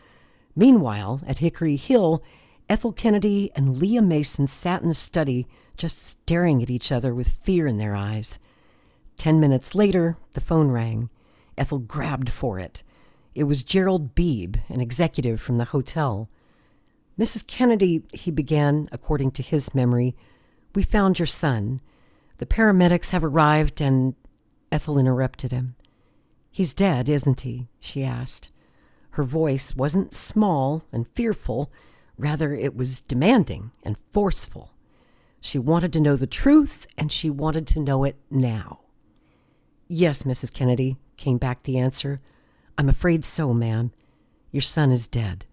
Meanwhile, at Hickory Hill, Ethel Kennedy and Leah Mason sat in the study, just staring at each other with fear in their eyes. 10 minutes later, the phone rang. Ethel grabbed for it. It was Gerald Beebe, an executive from the hotel. "Mrs. Kennedy," he began, according to his memory, We found your son. The paramedics have arrived and... Ethel interrupted him. He's dead, isn't he? She asked. Her voice wasn't small and fearful. Rather, it was demanding and forceful. She wanted to know the truth, and she wanted to know it now. Yes, Mrs. Kennedy, came back the answer. I'm afraid so, ma'am. Your son is dead.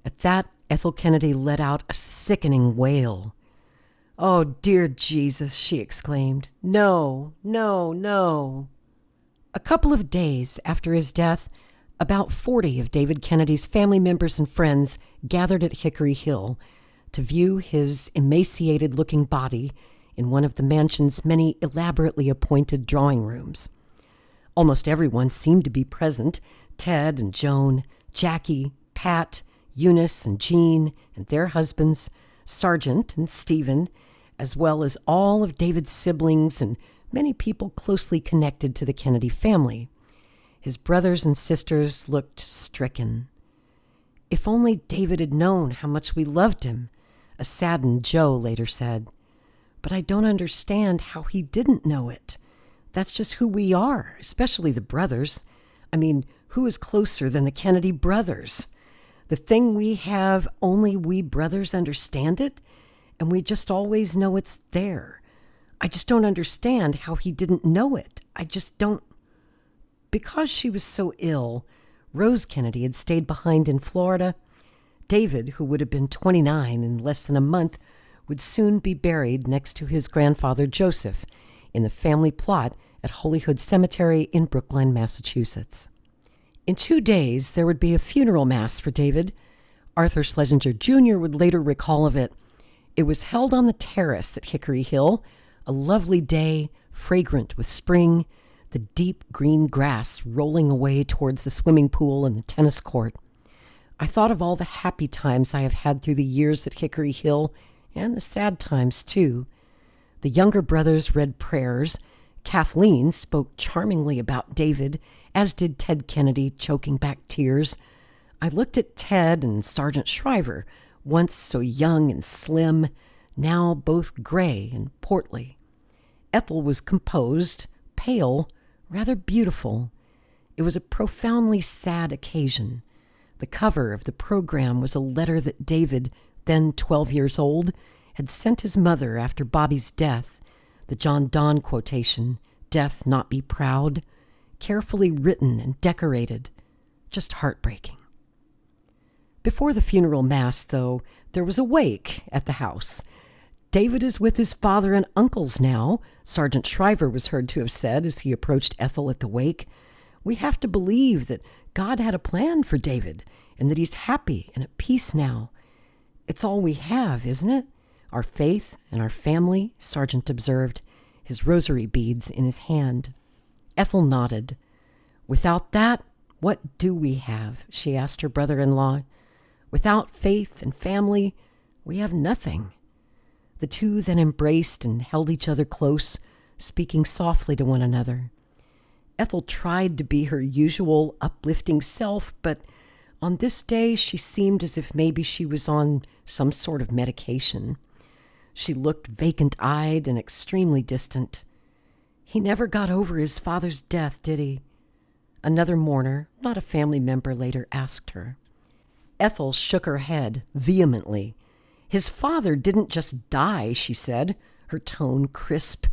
At that, Ethel Kennedy let out a sickening wail. Oh, dear Jesus, she exclaimed. No, no, no. A couple of days after his death, about 40 of David Kennedy's family members and friends gathered at Hickory Hill to view his emaciated-looking body in one of the mansion's many elaborately appointed drawing rooms. Almost everyone seemed to be present: Ted and Joan, Jackie, Pat, Eunice and Jean and their husbands, Sargent and Stephen, as well as all of David's siblings and many people closely connected to the Kennedy family. His brothers and sisters looked stricken. If only David had known how much we loved him, a saddened Joe later said. But I don't understand how he didn't know it. That's just who we are, especially the brothers. I mean, who is closer than the Kennedy brothers? The thing we have, only we brothers understand it, and we just always know it's there. I just don't understand how he didn't know it. I just don't. Because she was so ill, Rose Kennedy had stayed behind in Florida. David, who would have been 29 in less than a month, would soon be buried next to his grandfather Joseph in the family plot at Holyhood Cemetery in Brookline, Massachusetts. In 2 days, there would be a funeral mass for David. Arthur Schlesinger Jr. would later recall of it. It was held on the terrace at Hickory Hill, a lovely day, fragrant with spring, the deep green grass rolling away towards the swimming pool and the tennis court. I thought of all the happy times I have had through the years at Hickory Hill, and the sad times, too. The younger brothers read prayers. Kathleen spoke charmingly about David, as did Ted Kennedy, choking back tears. I looked at Ted and Sergeant Shriver, once so young and slim, now both gray and portly. Ethel was composed, pale, rather beautiful. It was a profoundly sad occasion. The cover of the program was a letter that David, then 12 years old, had sent his mother after Bobby's death, the John Donne quotation, "Death not be proud," carefully written and decorated, just heartbreaking. Before the funeral mass, though, there was a wake at the house. David is with his father and uncles now, Sergeant Shriver was heard to have said as he approached Ethel at the wake. We have to believe that God had a plan for David and that he's happy and at peace now. It's all we have, isn't it? Our faith and our family, Sergeant observed, his rosary beads in his hand. Ethel nodded. Without that, what do we have? She asked her brother-in-law. Without faith and family, we have nothing. The two then embraced and held each other close, speaking softly to one another. Ethel tried to be her usual uplifting self, but on this day she seemed as if maybe she was on some sort of medication. She looked vacant-eyed and extremely distant. He never got over his father's death, did he? Another mourner, not a family member, later asked her. Ethel shook her head vehemently. His father didn't just die, she said, her tone crisp.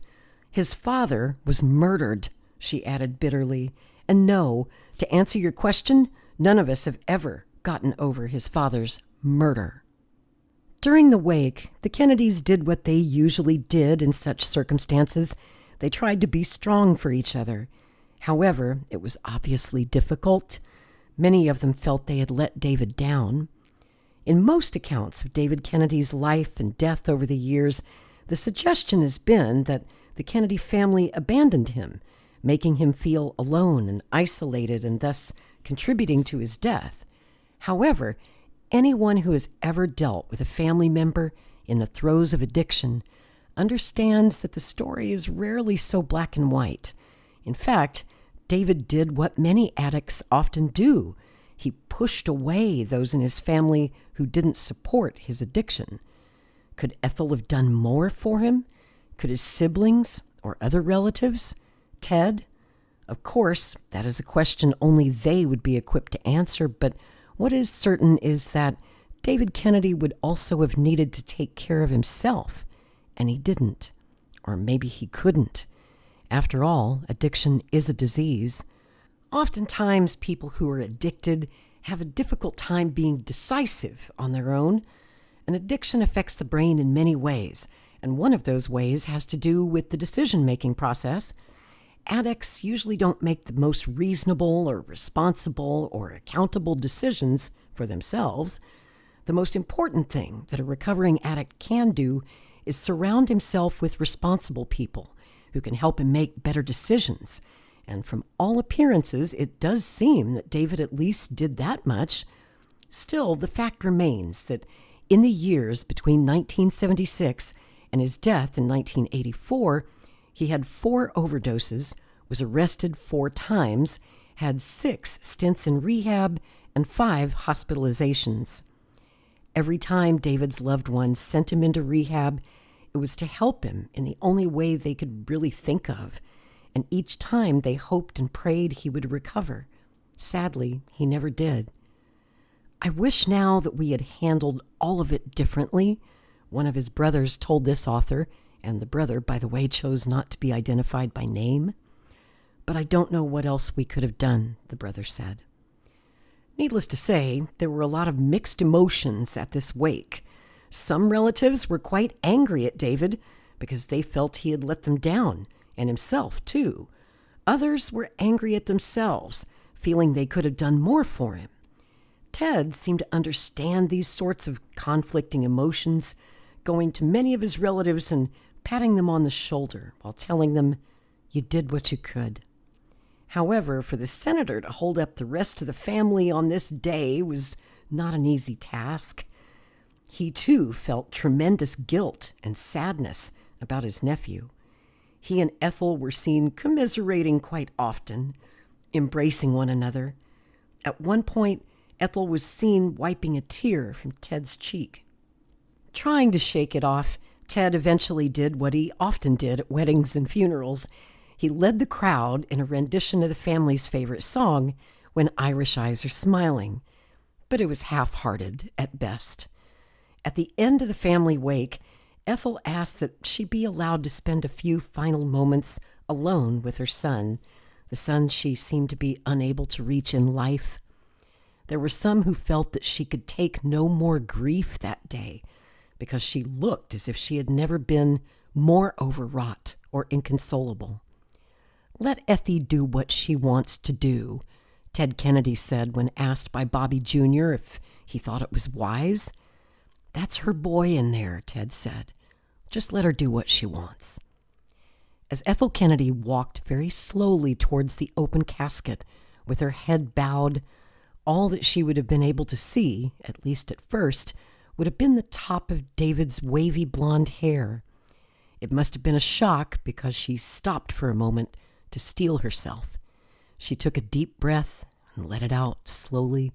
His father was murdered, she added bitterly. And no, to answer your question, none of us have ever gotten over his father's murder. During the wake, the Kennedys did what they usually did in such circumstances. They tried to be strong for each other. However, it was obviously difficult. Many of them felt they had let David down. In most accounts of David Kennedy's life and death over the years, the suggestion has been that the Kennedy family abandoned him, making him feel alone and isolated and thus contributing to his death. However, anyone who has ever dealt with a family member in the throes of addiction understands that the story is rarely so black and white. In fact, David did what many addicts often do. He pushed away those in his family who didn't support his addiction. Could Ethel have done more for him? Could his siblings or other relatives? Ted? Of course, that is a question only they would be equipped to answer, but what is certain is that David Kennedy would also have needed to take care of himself, and he didn't. Or maybe he couldn't. After all, addiction is a disease. Oftentimes, people who are addicted have a difficult time being decisive on their own. An addiction affects the brain in many ways, and one of those ways has to do with the decision-making process. Addicts usually don't make the most reasonable or responsible or accountable decisions for themselves. The most important thing that a recovering addict can do is surround himself with responsible people who can help him make better decisions. And from all appearances, it does seem that David at least did that much. Still, the fact remains that in the years between 1976 and his death in 1984, he had 4 overdoses, was arrested 4 times, had 6 stints in rehab, and 5 hospitalizations. Every time David's loved ones sent him into rehab, it was to help him in the only way they could really think of, and each time they hoped and prayed he would recover. Sadly, he never did. I wish now that we had handled all of it differently. One of his brothers told this author, and the brother, by the way, chose not to be identified by name. But I don't know what else we could have done, the brother said. Needless to say, there were a lot of mixed emotions at this wake. Some relatives were quite angry at David because they felt he had let them down, and himself too. Others were angry at themselves, feeling they could have done more for him. Ted seemed to understand these sorts of conflicting emotions, going to many of his relatives and patting them on the shoulder while telling them, "You did what you could." However, for the senator to hold up the rest of the family on this day was not an easy task. He too felt tremendous guilt and sadness about his nephew. He and Ethel were seen commiserating quite often, embracing one another. At one point, Ethel was seen wiping a tear from Ted's cheek. Trying to shake it off, Ted eventually did what he often did at weddings and funerals. He led the crowd in a rendition of the family's favorite song, When Irish Eyes Are Smiling, but it was half-hearted at best. At the end of the family wake, Ethel asked that she be allowed to spend a few final moments alone with her son, the son she seemed to be unable to reach in life. There were some who felt that she could take no more grief that day because she looked as if she had never been more overwrought or inconsolable. "Let Effie do what she wants to do," Ted Kennedy said when asked by Bobby Jr. if he thought it was wise. "That's her boy in there," Ted said. "Just let her do what she wants." As Ethel Kennedy walked very slowly towards the open casket with her head bowed, all that she would have been able to see, at least at first, would have been the top of David's wavy blonde hair. It must have been a shock because she stopped for a moment to steel herself. She took a deep breath and let it out slowly.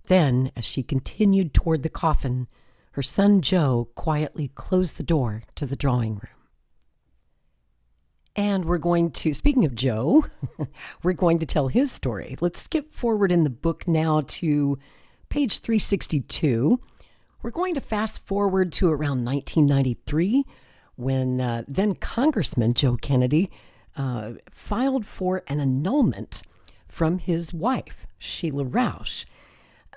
Then, as she continued toward the coffin, her son Joe quietly closed the door to the drawing room. And we're going to, speaking of Joe, we're going to tell his story. Let's skip forward in the book now to page 362. We're going to fast forward to around 1993 when then Congressman Joe Kennedy filed for an annulment from his wife, Sheila Roush.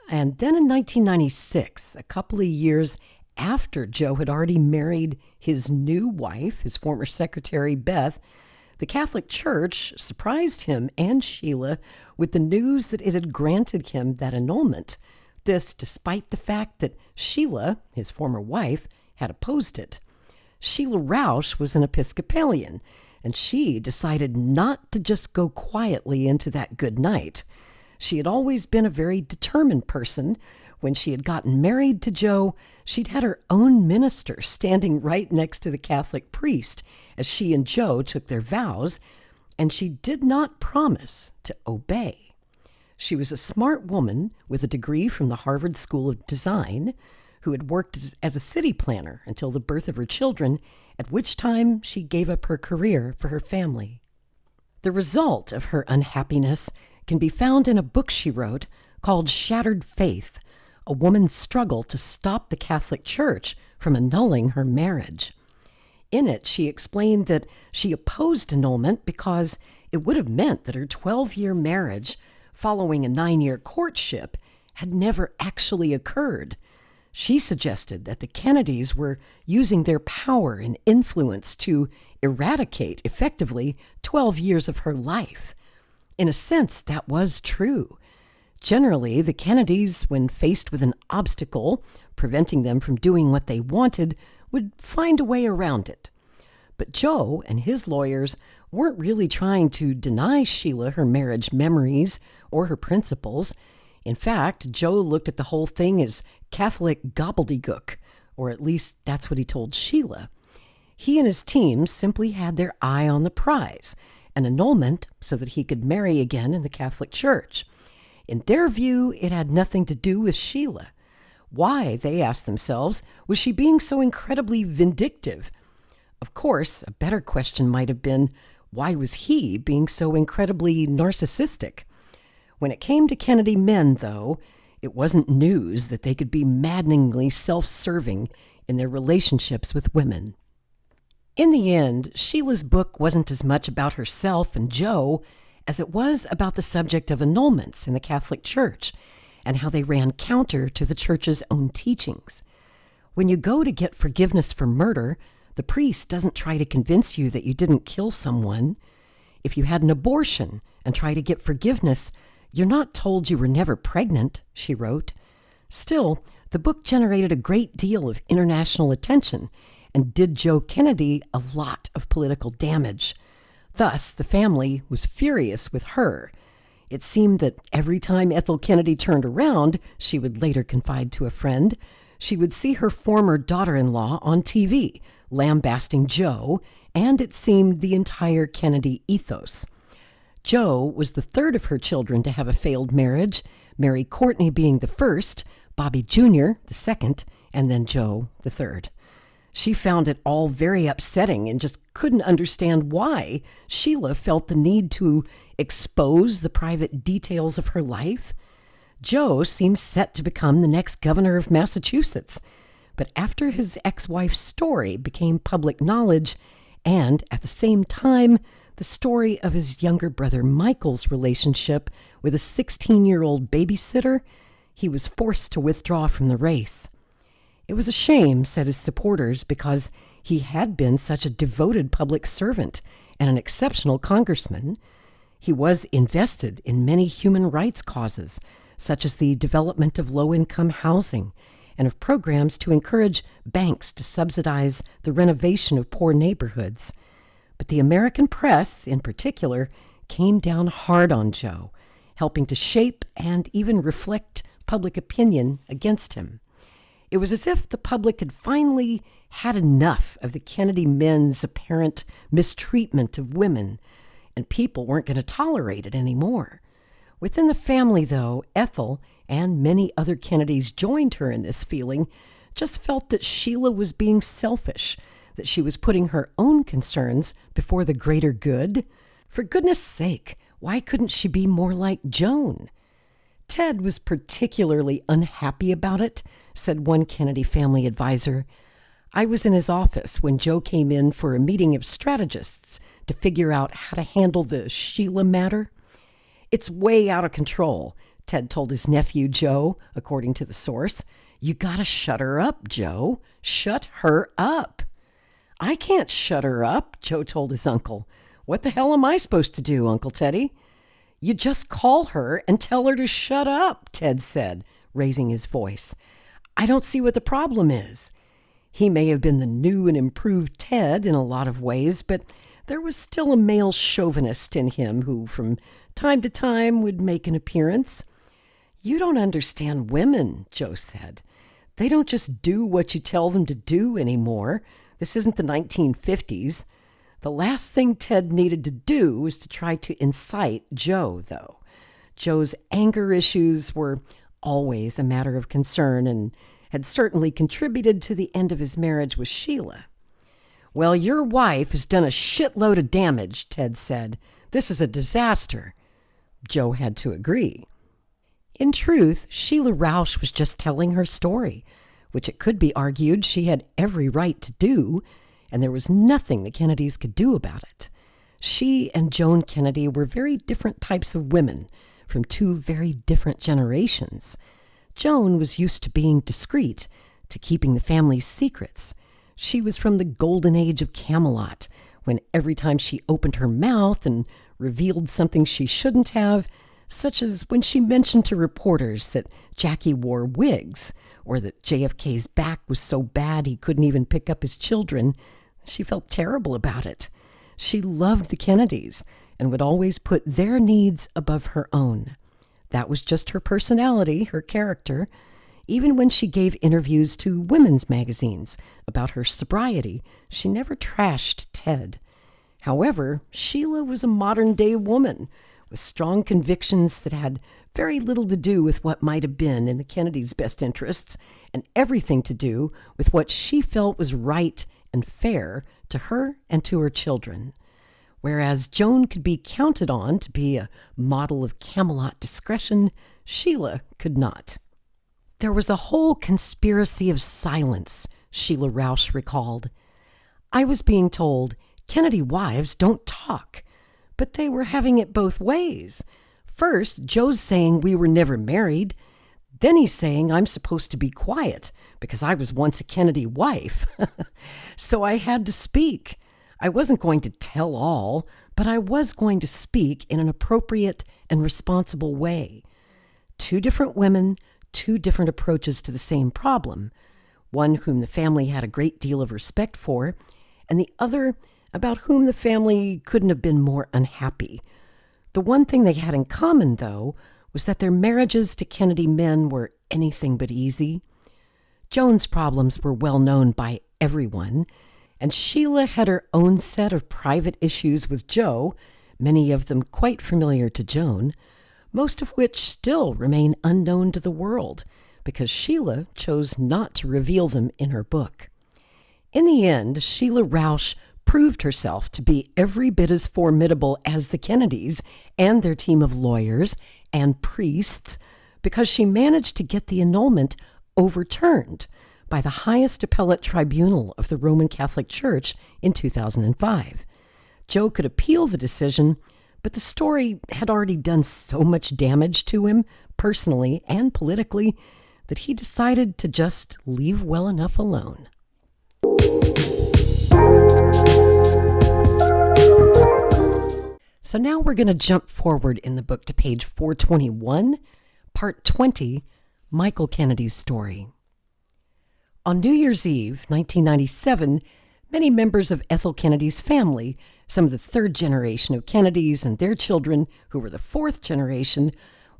And then in 1996, a couple of years after Joe had already married his new wife, his former secretary, Beth, the Catholic Church surprised him and Sheila with the news that it had granted him that annulment. This despite the fact that Sheila, his former wife, had opposed it. Sheila Roush was an Episcopalian, and she decided not to just go quietly into that good night. She had always been a very determined person. When she had gotten married to Joe, she'd had her own minister standing right next to the Catholic priest as she and Joe took their vows, and she did not promise to obey. She was a smart woman with a degree from the Harvard School of Design who had worked as a city planner until the birth of her children, at which time she gave up her career for her family. The result of her unhappiness can be found in a book she wrote called Shattered Faith, a woman's struggle to stop the Catholic Church from annulling her marriage. In it, she explained that she opposed annulment because it would have meant that her 12-year marriage, following a 9-year courtship, had never actually occurred. She suggested that the Kennedys were using their power and influence to eradicate, effectively, 12 years of her life. In a sense, that was true. Generally, the Kennedys, when faced with an obstacle preventing them from doing what they wanted, would find a way around it. But Joe and his lawyers weren't really trying to deny Sheila her marriage memories or her principles. In fact, Joe looked at the whole thing as Catholic gobbledygook, or at least that's what he told Sheila. He and his team simply had their eye on the prize, an annulment so that he could marry again in the Catholic Church. In their view, it had nothing to do with Sheila. Why, they asked themselves, was she being so incredibly vindictive? Of course, a better question might have been, why was he being so incredibly narcissistic? When it came to Kennedy men, though, it wasn't news that they could be maddeningly self-serving in their relationships with women. In the end, Sheila's book wasn't as much about herself and Joe as it was about the subject of annulments in the Catholic Church and how they ran counter to the Church's own teachings. When you go to get forgiveness for murder, the priest doesn't try to convince you that you didn't kill someone. If you had an abortion and try to get forgiveness, you're not told you were never pregnant, she wrote. Still, the book generated a great deal of international attention and did Joe Kennedy a lot of political damage. Thus, the family was furious with her. It seemed that every time Ethel Kennedy turned around, she would later confide to a friend, she would see her former daughter-in-law on TV, lambasting Joe, and it seemed the entire Kennedy ethos. Joe was the third of her children to have a failed marriage, Mary Courtney being the first, Bobby Jr. the second, and then Joe the third. She found it all very upsetting and just couldn't understand why Sheila felt the need to expose the private details of her life. Joe seemed set to become the next governor of Massachusetts, but after his ex-wife's story became public knowledge, and at the same time, the story of his younger brother Michael's relationship with a 16-year-old babysitter, he was forced to withdraw from the race. It was a shame, said his supporters, because he had been such a devoted public servant and an exceptional congressman. He was invested in many human rights causes, such as the development of low-income housing and of programs to encourage banks to subsidize the renovation of poor neighborhoods. But the American press, in particular, came down hard on Joe, helping to shape and even reflect public opinion against him. It was as if the public had finally had enough of the Kennedy men's apparent mistreatment of women, and people weren't going to tolerate it anymore. Within the family, though, Ethel and many other Kennedys joined her in this feeling, just felt that Sheila was being selfish, that she was putting her own concerns before the greater good. For goodness sake, why couldn't she be more like Joan? Ted was particularly unhappy about it, said one Kennedy family advisor. I was in his office when Joe came in for a meeting of strategists to figure out how to handle the Sheila matter. It's way out of control, Ted told his nephew Joe, according to the source. You gotta shut her up, Joe. Shut her up. I can't shut her up, Joe told his uncle. What the hell am I supposed to do, Uncle Teddy? You just call her and tell her to shut up, Ted said, raising his voice. I don't see what the problem is. He may have been the new and improved Ted in a lot of ways, but there was still a male chauvinist in him who, from time to time, would make an appearance. You don't understand women, Joe said. They don't just do what you tell them to do anymore. This isn't the 1950s. The last thing Ted needed to do was to try to incite Joe, though. Joe's anger issues were always a matter of concern, and had certainly contributed to the end of his marriage with Sheila. "Well, your wife has done a shitload of damage," Ted said. "This is a disaster." Joe had to agree. In truth, Sheila Rausch was just telling her story, which it could be argued she had every right to do, and there was nothing the Kennedys could do about it. She and Joan Kennedy were very different types of women from two very different generations. Joan was used to being discreet, to keeping the family's secrets. She was from the golden age of Camelot, when every time she opened her mouth and revealed something she shouldn't have, such as when she mentioned to reporters that Jackie wore wigs, or that JFK's back was so bad he couldn't even pick up his children, she felt terrible about it. She loved the Kennedys and would always put their needs above her own. That was just her personality, her character. Even when she gave interviews to women's magazines about her sobriety, she never trashed Ted. However, Sheila was a modern-day woman with strong convictions that had very little to do with what might have been in the Kennedys' best interests and everything to do with what she felt was right and fair to her and to her children. Whereas Joan could be counted on to be a model of Camelot discretion, Sheila could not. "There was a whole conspiracy of silence," Sheila Rausch recalled. "I was being told Kennedy wives don't talk, but they were having it both ways. First, Joe's saying we were never married. Then he's saying I'm supposed to be quiet because I was once a Kennedy wife. So I had to speak. I wasn't going to tell all, but I was going to speak in an appropriate and responsible way. Two different women, two different approaches to the same problem. One whom the family had a great deal of respect for, and the other about whom the family couldn't have been more unhappy. The one thing they had in common, though, was that their marriages to Kennedy men were anything but easy. Joan's problems were well known by everyone, and Sheila had her own set of private issues with Joe, many of them quite familiar to Joan, most of which still remain unknown to the world, because Sheila chose not to reveal them in her book. In the end, Sheila Rausch proved herself to be every bit as formidable as the Kennedys and their team of lawyers and priests, because she managed to get the annulment overturned by the highest appellate tribunal of the Roman Catholic Church in 2005. Joe could appeal the decision, but the story had already done so much damage to him, personally and politically, that he decided to just leave well enough alone. So now we're going to jump forward in the book to page 421, part 20, Michael Kennedy's story. On New Year's Eve, 1997, many members of Ethel Kennedy's family, some of the third generation of Kennedys and their children, who were the fourth generation,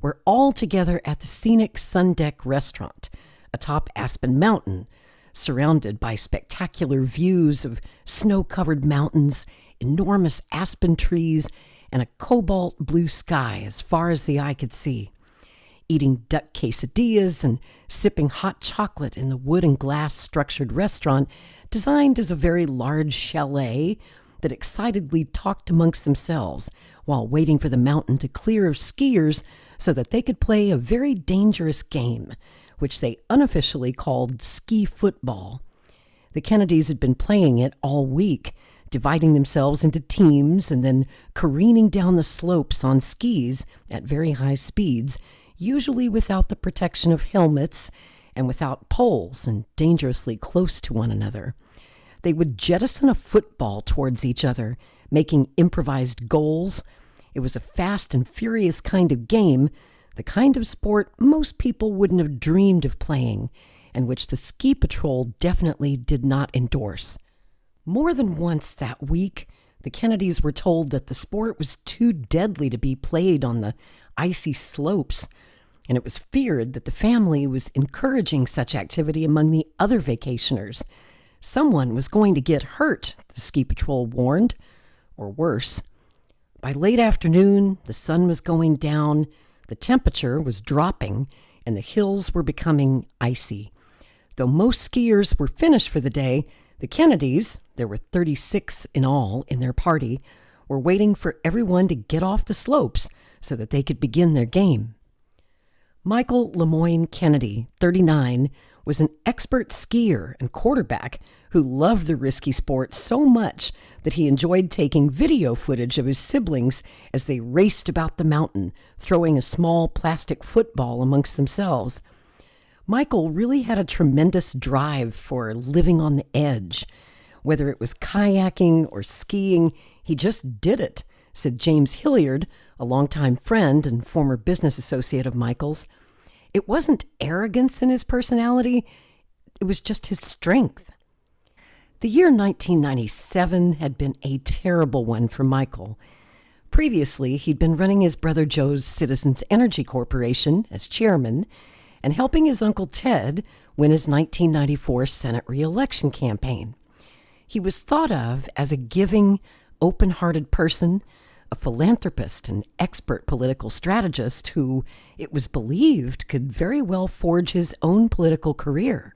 were all together at the scenic Sun Deck restaurant atop Aspen Mountain, surrounded by spectacular views of snow-covered mountains, enormous aspen trees, and a cobalt blue sky as far as the eye could see. Eating duck quesadillas and sipping hot chocolate in the wood and glass structured restaurant designed as a very large chalet that excitedly talked amongst themselves while waiting for the mountain to clear of skiers so that they could play a very dangerous game, which they unofficially called ski football. The Kennedys had been playing it all week, dividing themselves into teams and then careening down the slopes on skis at very high speeds, usually without the protection of helmets and without poles and dangerously close to one another. They would jettison a football towards each other, making improvised goals. It was a fast and furious kind of game, the kind of sport most people wouldn't have dreamed of playing, and which the ski patrol definitely did not endorse. More than once that week, the Kennedys were told that the sport was too deadly to be played on the icy slopes, and it was feared that the family was encouraging such activity among the other vacationers. Someone was going to get hurt, the ski patrol warned, or worse. By late afternoon, the sun was going down, the temperature was dropping, and the hills were becoming icy. Though most skiers were finished for the day, the Kennedys, there were 36 in all in their party, were waiting for everyone to get off the slopes so that they could begin their game. Michael Lemoyne Kennedy, 39, was an expert skier and quarterback who loved the risky sport so much that he enjoyed taking video footage of his siblings as they raced about the mountain, throwing a small plastic football amongst themselves. Michael really had a tremendous drive for living on the edge. Whether it was kayaking or skiing, he just did it, said James Hilliard, a longtime friend and former business associate of Michael's. It wasn't arrogance in his personality, it was just his strength. The year 1997 had been a terrible one for Michael. Previously, he'd been running his brother Joe's Citizens Energy Corporation as chairman and helping his Uncle Ted win his 1994 Senate re-election campaign. He was thought of as a giving, open-hearted person, a philanthropist and expert political strategist who, it was believed, could very well forge his own political career.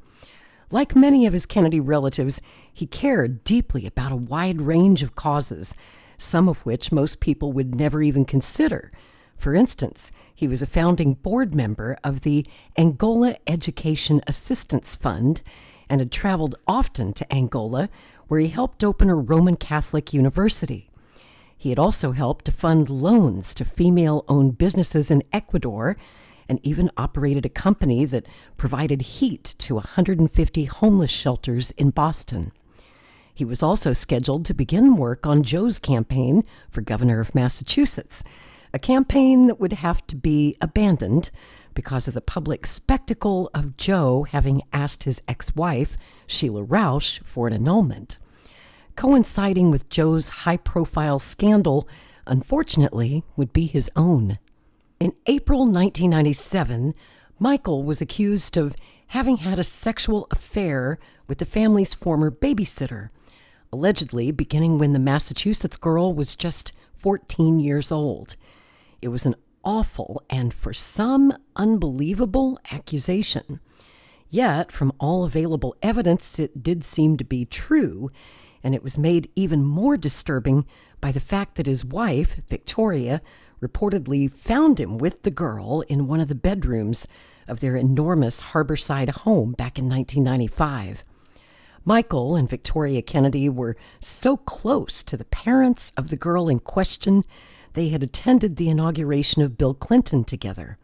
Like many of his Kennedy relatives, he cared deeply about a wide range of causes, some of which most people would never even consider. For instance, he was a founding board member of the Angola Education Assistance Fund and had traveled often to Angola, where he helped open a Roman Catholic university. He had also helped to fund loans to female-owned businesses in Ecuador and even operated a company that provided heat to 150 homeless shelters in Boston. He was also scheduled to begin work on Joe's campaign for governor of Massachusetts, a campaign that would have to be abandoned because of the public spectacle of Joe having asked his ex-wife, Sheila Roush, for an annulment. Coinciding with Joe's high-profile scandal, unfortunately, would be his own. In April 1997, Michael was accused of having had a sexual affair with the family's former babysitter, allegedly beginning when the Massachusetts girl was just 14 years old. It was an awful and, for some, unbelievable accusation. Yet, from all available evidence, it did seem to be true, and it was made even more disturbing by the fact that his wife, Victoria, reportedly found him with the girl in one of the bedrooms of their enormous Harborside home back in 1995. Michael and Victoria Kennedy were so close to the parents of the girl in question, they had attended the inauguration of Bill Clinton together.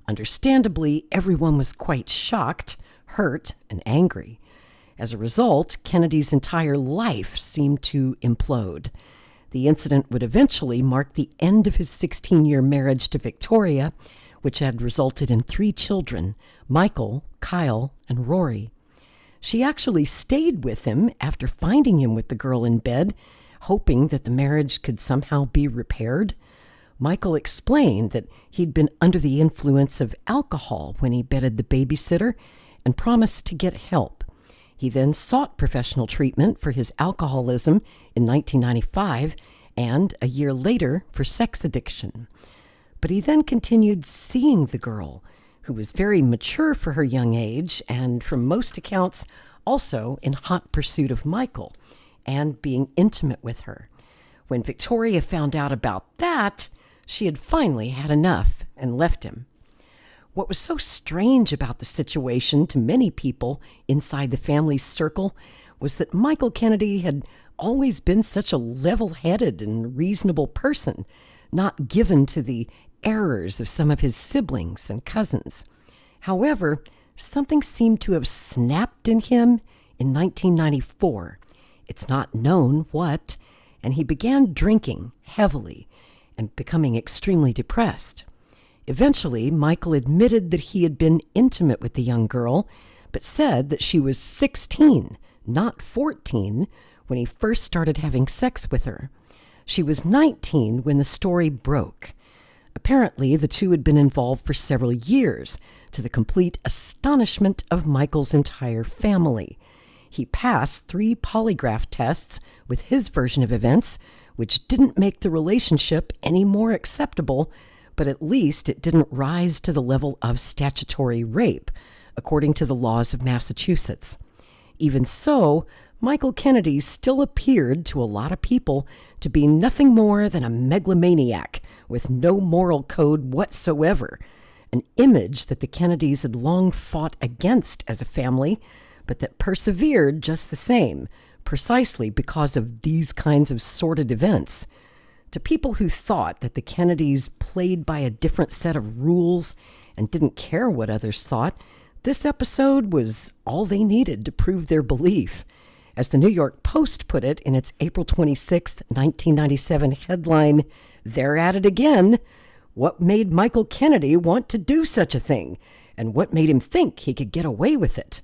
Understandably, everyone was quite shocked, hurt, and angry. As a result, Kennedy's entire life seemed to implode. The incident would eventually mark the end of his 16-year marriage to Victoria, which had resulted in 3 children, Michael, Kyle, and Rory. She actually stayed with him after finding him with the girl in bed, hoping that the marriage could somehow be repaired. Michael explained that he'd been under the influence of alcohol when he bedded the babysitter and promised to get help. He then sought professional treatment for his alcoholism in 1995 and, a year later, for sex addiction. But he then continued seeing the girl, who was very mature for her young age and, from most accounts, also in hot pursuit of Michael and being intimate with her. When Victoria found out about that, she had finally had enough and left him. What was so strange about the situation to many people inside the family's circle was that Michael Kennedy had always been such a level-headed and reasonable person, not given to the errors of some of his siblings and cousins. However, something seemed to have snapped in him in 1994. It's not known what, and he began drinking heavily and becoming extremely depressed. Eventually, Michael admitted that he had been intimate with the young girl, but said that she was 16, not 14, when he first started having sex with her. She was 19 when the story broke. Apparently, the two had been involved for several years, to the complete astonishment of Michael's entire family. He passed 3 polygraph tests with his version of events, which didn't make the relationship any more acceptable, but at least it didn't rise to the level of statutory rape, according to the laws of Massachusetts. Even so, Michael Kennedy still appeared to a lot of people to be nothing more than a megalomaniac with no moral code whatsoever, an image that the Kennedys had long fought against as a family, but that persevered just the same, precisely because of these kinds of sordid events. To people who thought that the Kennedys played by a different set of rules and didn't care what others thought, this episode was all they needed to prove their belief. As the New York Post put it in its April 26, 1997 headline, "They're at it again. What made Michael Kennedy want to do such a thing? And what made him think he could get away with it?"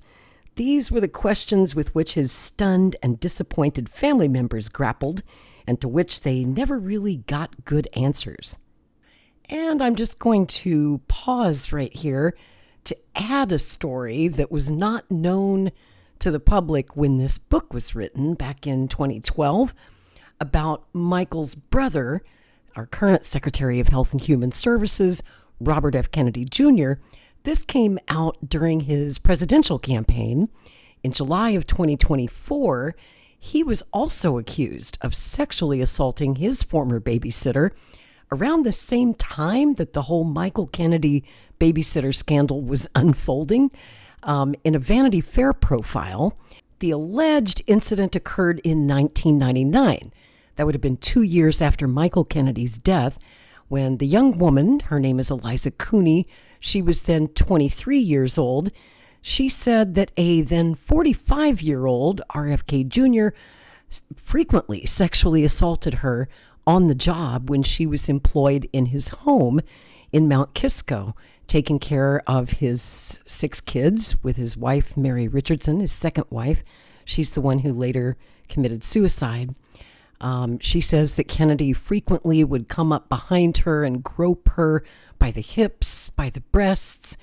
These were the questions with which his stunned and disappointed family members grappled, and to which they never really got good answers. And I'm just going to pause right here to add a story that was not known to the public when this book was written back in 2012 about Michael's brother, our current Secretary of Health and Human Services, Robert F. Kennedy Jr. This came out during his presidential campaign. In July of 2024, he was also accused of sexually assaulting his former babysitter around the same time that the whole Michael Kennedy babysitter scandal was unfolding. In a Vanity Fair profile, the alleged incident occurred in 1999. That would have been 2 years after Michael Kennedy's death, when the young woman, her name is Eliza Cooney, she was then 23 years old. She said that a then 45-year-old RFK Jr. frequently sexually assaulted her on the job when she was employed in his home in Mount Kisco, taking care of his 6 kids with his wife, Mary Richardson, his second wife. She's the one who later committed suicide. She says that Kennedy frequently would come up behind her and grope her by the hips, by the breasts,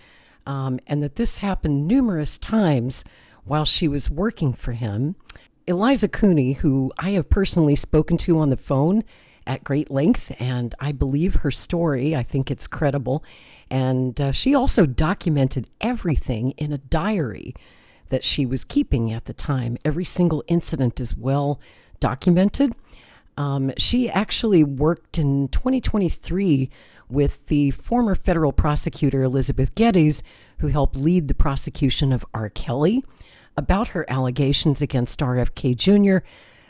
and that this happened numerous times while she was working for him. Eliza Cooney, who I have personally spoken to on the phone at great length, and I believe her story. I think it's credible. And she also documented everything in a diary that she was keeping at the time. Every single incident is well documented. She actually worked in 2023 with the former federal prosecutor Elizabeth Geddes, who helped lead the prosecution of R. Kelly about her allegations against RFK Jr.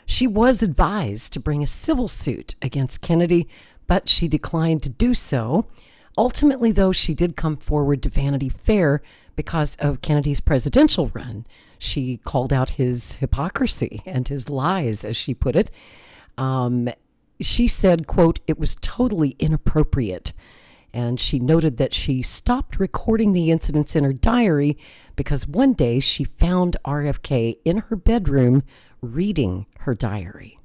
She was advised to bring a civil suit against Kennedy, but she declined to do so. Ultimately, though, she did come forward to Vanity Fair because of Kennedy's presidential run. She called out his hypocrisy and his lies, as she put it. She said, quote, "It was totally inappropriate." And she noted that she stopped recording the incidents in her diary because one day she found RFK in her bedroom reading her diary.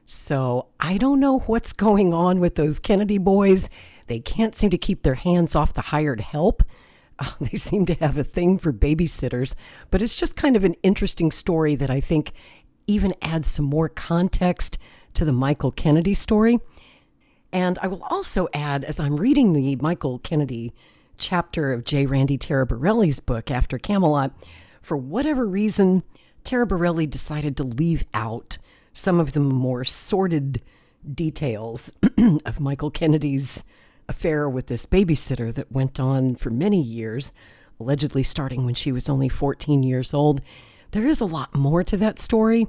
So I don't know what's going on with those Kennedy boys. They can't seem to keep their hands off the hired help. They seem to have a thing for babysitters, but it's just kind of an interesting story that I think even adds some more context to the Michael Kennedy story. And I will also add, as I'm reading the Michael Kennedy chapter of J. Randy Taraborelli's book, After Camelot, for whatever reason, Taraborelli decided to leave out some of the more sordid details of Michael Kennedy's affair with this babysitter that went on for many years, allegedly starting when she was only 14 years old. There is a lot more to that story.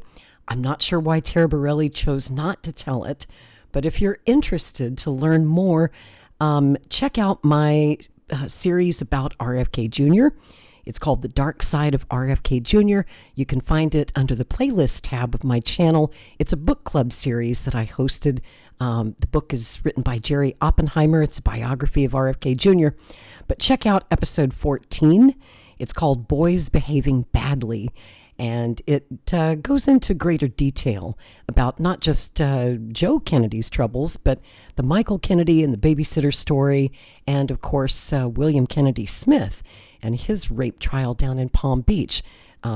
I'm not sure why Taraborelli chose not to tell it, but if you're interested to learn more, check out my series about RFK Jr. It's called The Dark Side of RFK Jr. You can find it under the playlist tab of my channel. It's a book club series that I hosted. The book is written by Jerry Oppenheimer. It's a biography of RFK Jr. But check out episode 14. It's called Boys Behaving Badly. And it goes into greater detail about not just Joe Kennedy's troubles, but the Michael Kennedy and the babysitter story, and of course, William Kennedy Smith and his rape trial down in Palm Beach.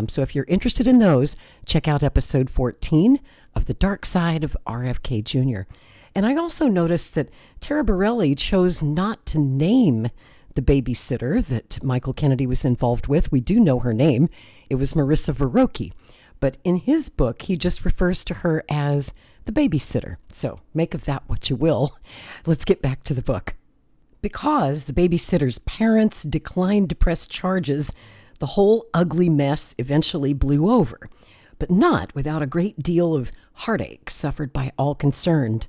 So if you're interested in those, check out episode 14 of The Dark Side of RFK Jr. And I also noticed that Taraborelli chose not to name The babysitter that Michael Kennedy was involved with, we do know her name. It was Marissa Verrocchi. But in his book, he just refers to her as the babysitter. So make of that what you will. Let's get back to the book. Because the babysitter's parents declined to press charges, the whole ugly mess eventually blew over, but not without a great deal of heartache suffered by all concerned.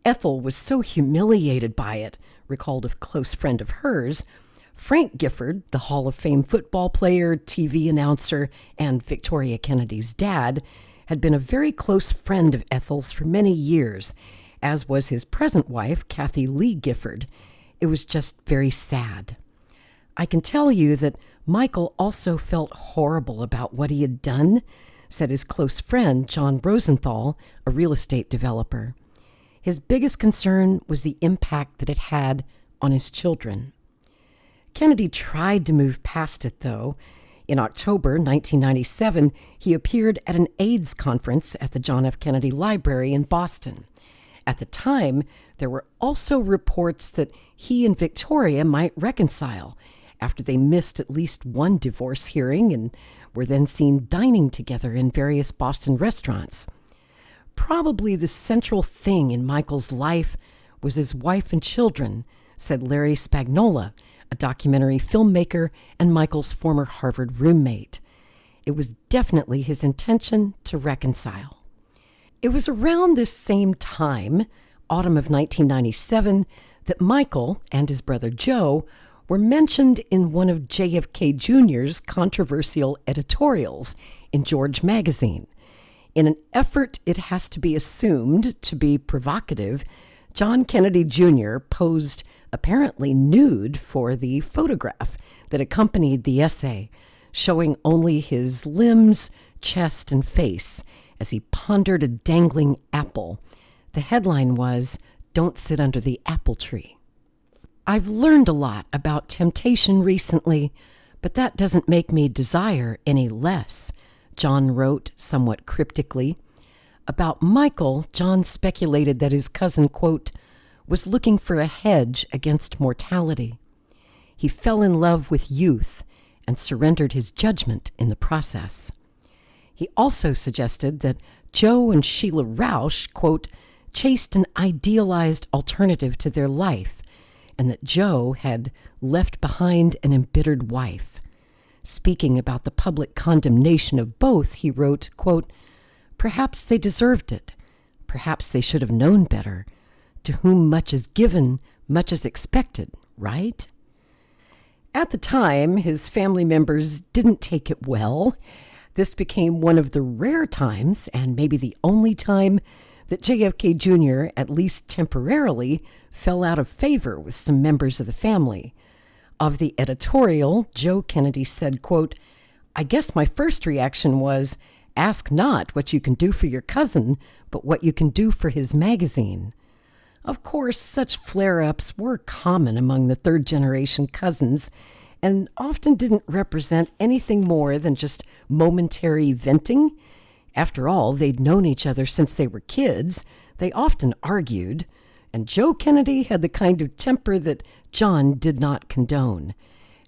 Ethel was so humiliated by it, recalled a close friend of hers. Frank Gifford, the Hall of Fame football player, TV announcer, and Victoria Kennedy's dad, had been a very close friend of Ethel's for many years, as was his present wife, Kathy Lee Gifford. It was just very sad. I can tell you that Michael also felt horrible about what he had done, said his close friend, John Rosenthal, a real estate developer. His biggest concern was the impact that it had on his children. Kennedy tried to move past it, though. In October 1997, he appeared at an AIDS conference at the John F. Kennedy Library in Boston. At the time, there were also reports that he and Victoria might reconcile after they missed at least one divorce hearing and were then seen dining together in various Boston restaurants. Probably the central thing in Michael's life was his wife and children, said Larry Spagnola, a documentary filmmaker and Michael's former Harvard roommate. It was definitely his intention to reconcile. It was around this same time, autumn of 1997, that Michael and his brother Joe were mentioned in one of JFK Jr.'s controversial editorials in George magazine. In an effort, it has to be assumed, to be provocative, John Kennedy Jr. posed apparently nude for the photograph that accompanied the essay, showing only his limbs, chest, and face as he pondered a dangling apple. The headline was, "Don't sit under the apple tree." I've learned a lot about temptation recently, but that doesn't make me desire any less, John wrote somewhat cryptically. About Michael, John speculated that his cousin, quote, was looking for a hedge against mortality. He fell in love with youth and surrendered his judgment in the process. He also suggested that Joe and Sheila Rausch, quote, chased an idealized alternative to their life, and that Joe had left behind an embittered wife. Speaking about the public condemnation of both, he wrote, quote, perhaps they deserved it. Perhaps they should have known better. To whom much is given, much is expected, right? At the time, his family members didn't take it well. This became one of the rare times, and maybe the only time, that JFK Jr., at least temporarily, fell out of favor with some members of the family. Of the editorial, Joe Kennedy said, quote, I guess my first reaction was, ask not what you can do for your cousin, but what you can do for his magazine. Of course, such flare-ups were common among the third-generation cousins and often didn't represent anything more than just momentary venting. After all, they'd known each other since they were kids. They often argued, and Joe Kennedy had the kind of temper that John did not condone.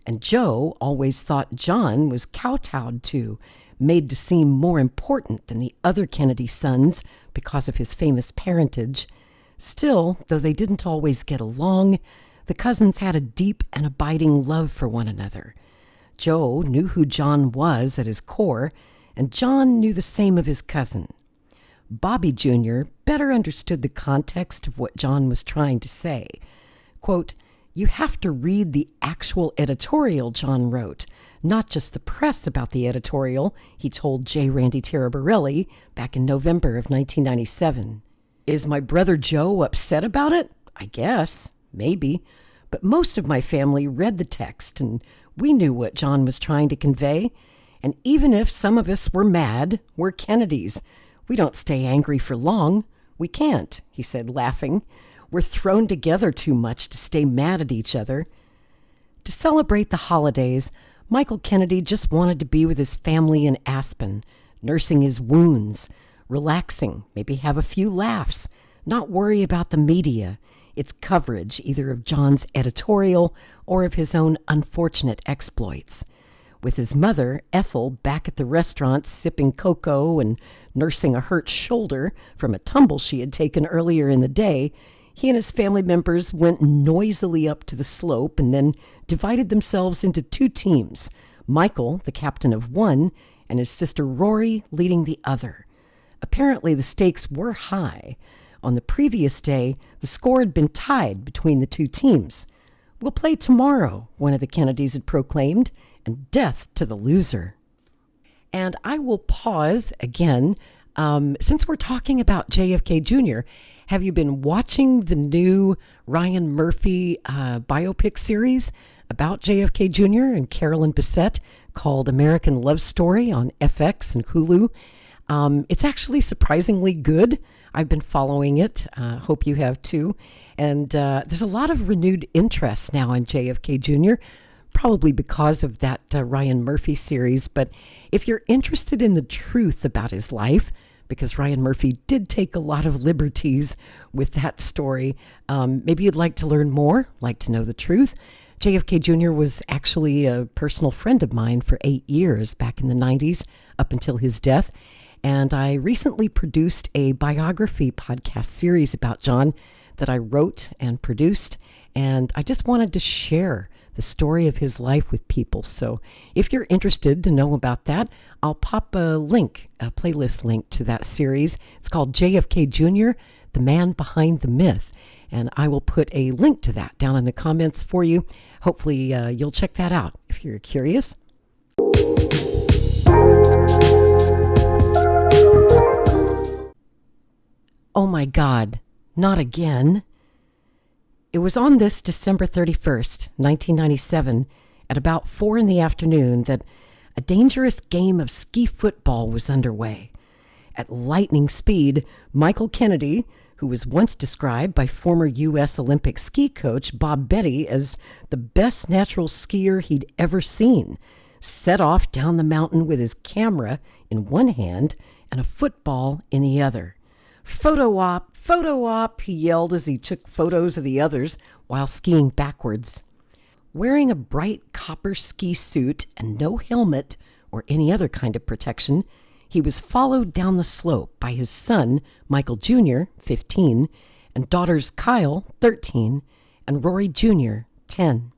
And Joe always thought John was kowtowed to, made to seem more important than the other Kennedy sons because of his famous parentage. Still, though they didn't always get along, the cousins had a deep and abiding love for one another. Joe knew who John was at his core, and John knew the same of his cousin. Bobby Jr. better understood the context of what John was trying to say. Quote, you have to read the actual editorial, John wrote, not just the press about the editorial, he told J. Randy Taraborelli back in November of 1997. Is my brother Joe upset about it? I guess, maybe. But most of my family read the text, and we knew what John was trying to convey. And even if some of us were mad, we're Kennedys. We don't stay angry for long. We can't, he said, laughing. We're thrown together too much to stay mad at each other. To celebrate the holidays, Michael Kennedy just wanted to be with his family in Aspen, nursing his wounds, relaxing, maybe have a few laughs, not worry about the media, It's coverage either of John's editorial or of his own unfortunate exploits. With his mother, Ethel, back at the restaurant sipping cocoa and nursing a hurt shoulder from a tumble she had taken earlier in the day, he and his family members went noisily up to the slope and then divided themselves into two teams, Michael, the captain of one, and his sister Rory leading the other. Apparently, the stakes were high. On the previous day, the score had been tied between the two teams. "We'll play tomorrow," one of the Kennedys had proclaimed, and death to the loser. And I will pause again. Since we're talking about JFK Jr., have you been watching the new Ryan Murphy biopic series about JFK Jr. and Carolyn Bessette called American Love Story on FX and Hulu? It's actually surprisingly good. I've been following it. Hope you have too. And there's a lot of renewed interest now in JFK Jr., probably because of that Ryan Murphy series. But if you're interested in the truth about his life, because Ryan Murphy did take a lot of liberties with that story, maybe you'd like to learn more, like to know the truth. JFK Jr. was actually a personal friend of mine for 8 years back in the 90s, up until his death. And I recently produced a biography podcast series about John that I wrote and produced. And I just wanted to share the story of his life with people. So if you're interested to know about that, I'll pop a link, a playlist link to that series. It's called JFK Jr., The Man Behind the Myth. And I will put a link to that down in the comments for you. Hopefully you'll check that out if you're curious. Oh my God, not again. It was on this December 31st, 1997, at about 4 in the afternoon that a dangerous game of ski football was underway. At lightning speed, Michael Kennedy, who was once described by former U.S. Olympic ski coach Bob Betty as the best natural skier he'd ever seen, set off down the mountain with his camera in one hand and a football in the other. "Photo op," he yelled as he took photos of the others while skiing backwards. Wearing a bright copper ski suit and no helmet or any other kind of protection, he was followed down the slope by his son, Michael Jr., 15, and daughters Kyle, 13, and Rory Jr., 10.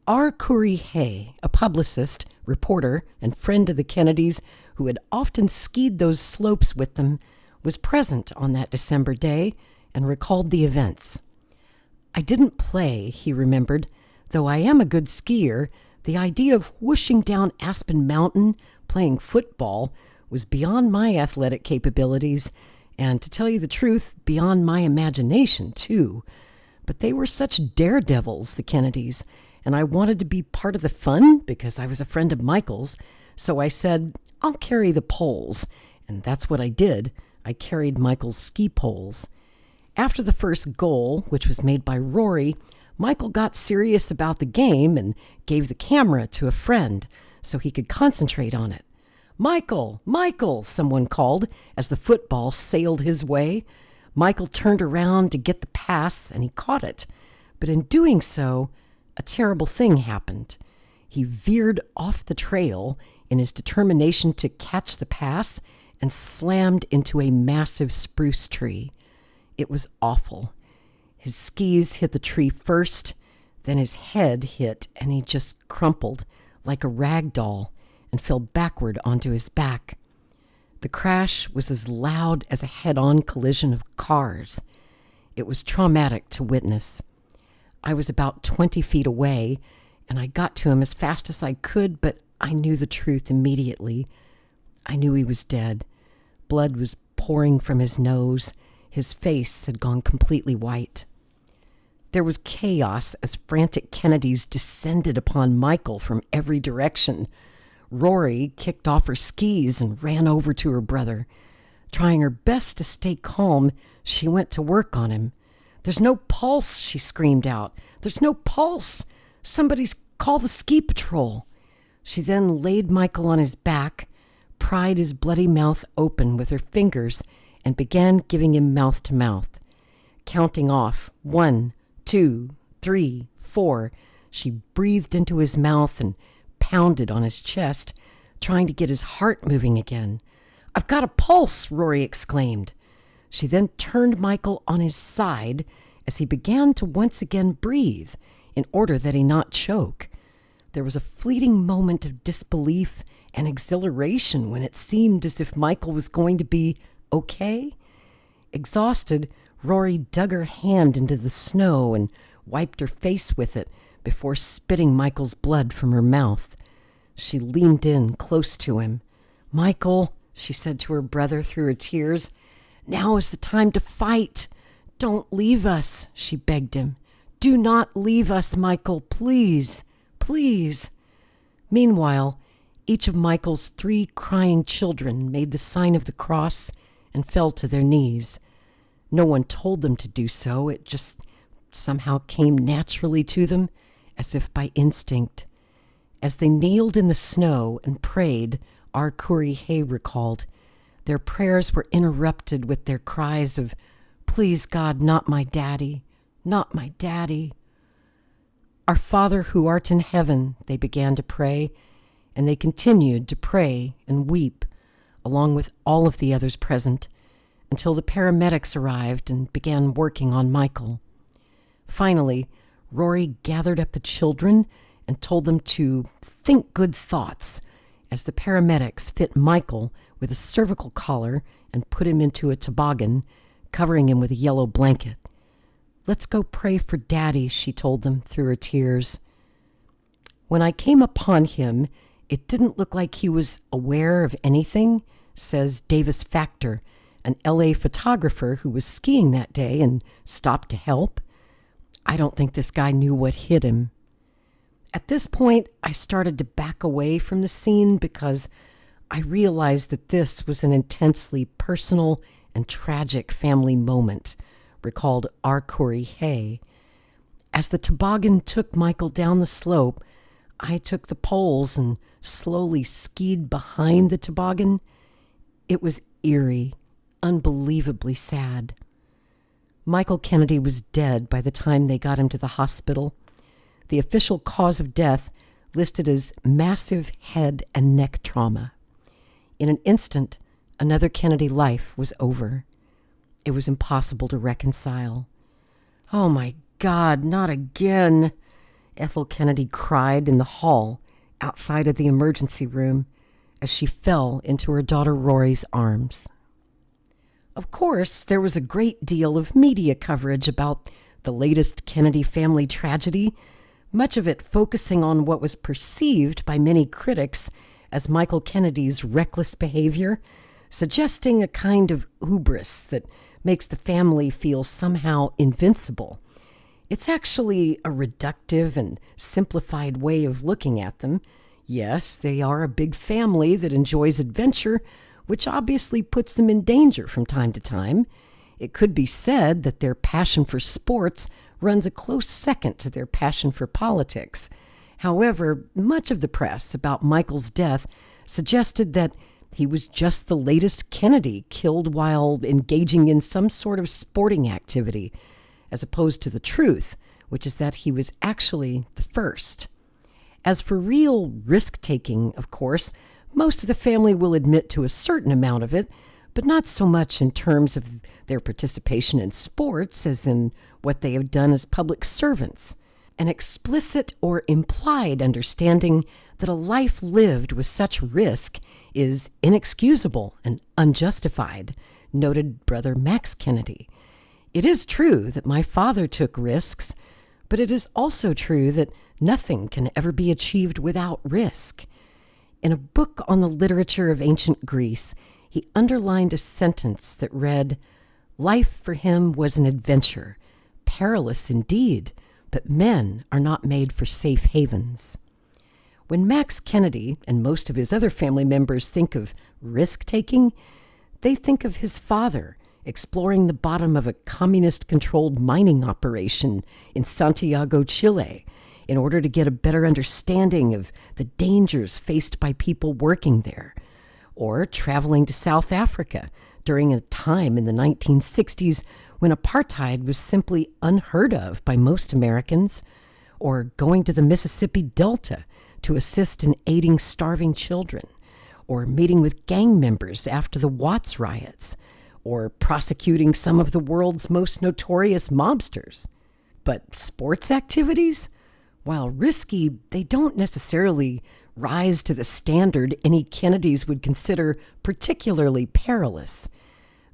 R. Curry Hay, a publicist, reporter, and friend of the Kennedys who had often skied those slopes with them, was present on that December day and recalled the events. "I didn't play," he remembered. "Though I am a good skier, the idea of whooshing down Aspen Mountain playing football was beyond my athletic capabilities, and to tell you the truth, beyond my imagination too. But they were such daredevils, the Kennedys, and I wanted to be part of the fun because I was a friend of Michael's, so I said, I'll carry the poles, and that's what I did. I carried Michael's ski poles. After the first goal, which was made by Rory, Michael got serious about the game and gave the camera to a friend so he could concentrate on it. "Michael, Michael," someone called as the football sailed his way. Michael turned around to get the pass and he caught it. But in doing so, a terrible thing happened. He veered off the trail in his determination to catch the pass and slammed into a massive spruce tree. It was awful. His skis hit the tree first, then his head hit, and he just crumpled like a rag doll and fell backward onto his back. The crash was as loud as a head-on collision of cars. It was traumatic to witness. I was about 20 feet away, and I got to him as fast as I could, but I knew the truth immediately. I knew he was dead. Blood was pouring from his nose. His face had gone completely white. There was chaos as frantic Kennedys descended upon Michael from every direction. Rory kicked off her skis and ran over to her brother. Trying her best to stay calm, she went to work on him. "There's no pulse," she screamed out. "There's no pulse. Somebody's call the ski patrol." She then laid Michael on his back, pried his bloody mouth open with her fingers, and began giving him mouth to mouth. Counting off 1, 2, 3, 4, she breathed into his mouth and pounded on his chest, trying to get his heart moving again. "I've got a pulse," Rory exclaimed. She then turned Michael on his side as he began to once again breathe in order that he not choke. There was a fleeting moment of disbelief and exhilaration when it seemed as if Michael was going to be okay. Exhausted, Rory dug her hand into the snow and wiped her face with it before spitting Michael's blood from her mouth. She leaned in close to him. "Michael," she said to her brother through her tears, "now is the time to fight. Don't leave us," she begged him. "Do not leave us, Michael, please, please." Meanwhile, each of Michael's 3 crying children made the sign of the cross and fell to their knees. No one told them to do so. It just somehow came naturally to them, as if by instinct. As they kneeled in the snow and prayed, our Curry Hay recalled, their prayers were interrupted with their cries of, "Please, God, not my daddy, not my daddy." "Our Father who art in heaven," they began to pray, and they continued to pray and weep, along with all of the others present, until the paramedics arrived and began working on Michael. Finally, Rory gathered up the children and told them to think good thoughts as the paramedics fit Michael with a cervical collar and put him into a toboggan, covering him with a yellow blanket. "Let's go pray for Daddy," she told them through her tears. "When I came upon him, it didn't look like he was aware of anything," says Davis Factor, an LA photographer who was skiing that day and stopped to help. "I don't think this guy knew what hit him." At this point, I started to back away from the scene because I realized that this was an intensely personal and tragic family moment, recalled R. Corey Hay. As the toboggan took Michael down the slope, I took the poles and slowly skied behind the toboggan. It was eerie, unbelievably sad. Michael Kennedy was dead by the time they got him to the hospital. The official cause of death listed as massive head and neck trauma. In an instant, another Kennedy life was over. It was impossible to reconcile. "Oh my God, not again," Ethel Kennedy cried in the hall outside of the emergency room as she fell into her daughter Rory's arms. Of course, there was a great deal of media coverage about the latest Kennedy family tragedy, much of it focusing on what was perceived by many critics as Michael Kennedy's reckless behavior, suggesting a kind of hubris that makes the family feel somehow invincible. It's actually a reductive and simplified way of looking at them. Yes, they are a big family that enjoys adventure, which obviously puts them in danger from time to time. It could be said that their passion for sports runs a close second to their passion for politics. However, much of the press about Michael's death suggested that he was just the latest Kennedy killed while engaging in some sort of sporting activity, as opposed to the truth, which is that he was actually the first. As for real risk-taking, of course, most of the family will admit to a certain amount of it, but not so much in terms of their participation in sports as in what they have done as public servants. An explicit or implied understanding that a life lived with such risk is inexcusable and unjustified, noted Brother Max Kennedy. It is true that my father took risks, but it is also true that nothing can ever be achieved without risk. In a book on the literature of ancient Greece, he underlined a sentence that read, "Life for him was an adventure, perilous indeed, but men are not made for safe havens." When Max Kennedy and most of his other family members think of risk-taking, they think of his father exploring the bottom of a communist-controlled mining operation in Santiago, Chile, in order to get a better understanding of the dangers faced by people working there, or traveling to South Africa during a time in the 1960s when apartheid was simply unheard of by most Americans, or going to the Mississippi Delta to assist in aiding starving children, or meeting with gang members after the Watts riots, or prosecuting some of the world's most notorious mobsters. But sports activities? While risky, they don't necessarily rise to the standard any Kennedys would consider particularly perilous.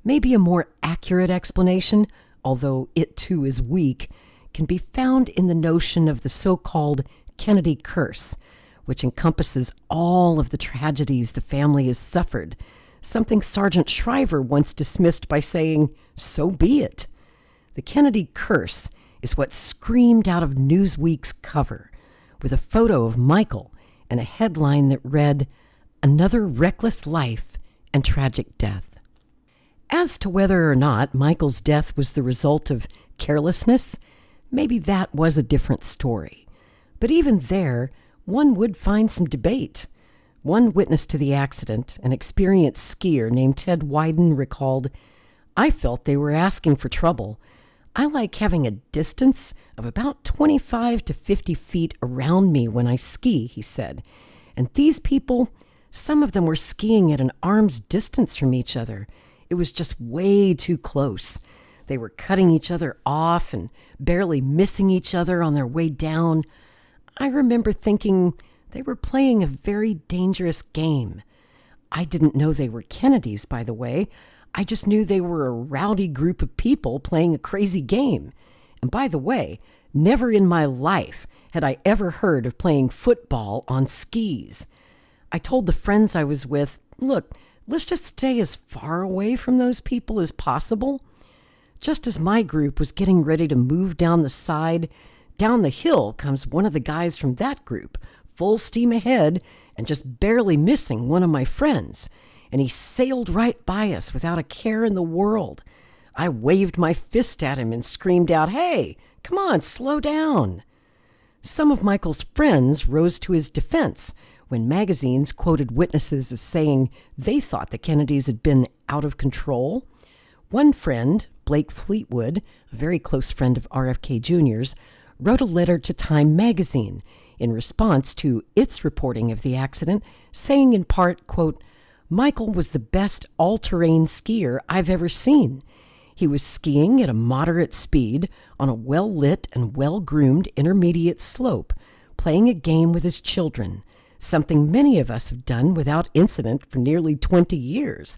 Maybe a more accurate explanation, although it too is weak, can be found in the notion of the so-called Kennedy curse, which encompasses all of the tragedies the family has suffered, something Sergeant Shriver once dismissed by saying, "So be it." The Kennedy curse is what screamed out of Newsweek's cover, with a photo of Michael and a headline that read, "Another reckless life and tragic death." As to whether or not Michael's death was the result of carelessness, maybe that was a different story. But even there, one would find some debate. One witness to the accident, an experienced skier named Ted Wyden, recalled, "I felt they were asking for trouble. I like having a distance of about 25 to 50 feet around me when I ski," he said. "And these people, some of them were skiing at an arm's distance from each other. It was just way too close. They were cutting each other off and barely missing each other on their way down. I remember thinking they were playing a very dangerous game. I didn't know they were Kennedys, by the way. I just knew they were a rowdy group of people playing a crazy game. And by the way, never in my life had I ever heard of playing football on skis. I told the friends I was with, look, let's just stay as far away from those people as possible." Just as my group was getting ready to move down the side, down the hill comes one of the guys from that group, full steam ahead and just barely missing one of my friends. And he sailed right by us without a care in the world. I waved my fist at him and screamed out, "Hey, come on, slow down." Some of Michael's friends rose to his defense when magazines quoted witnesses as saying they thought the Kennedys had been out of control. One friend, Blake Fleetwood, a very close friend of RFK Jr.'s, wrote a letter to Time magazine in response to its reporting of the accident, saying in part, quote, "Michael was the best all-terrain skier I've ever seen. He was skiing at a moderate speed on a well-lit and well-groomed intermediate slope, playing a game with his children, something many of us have done without incident for nearly 20 years.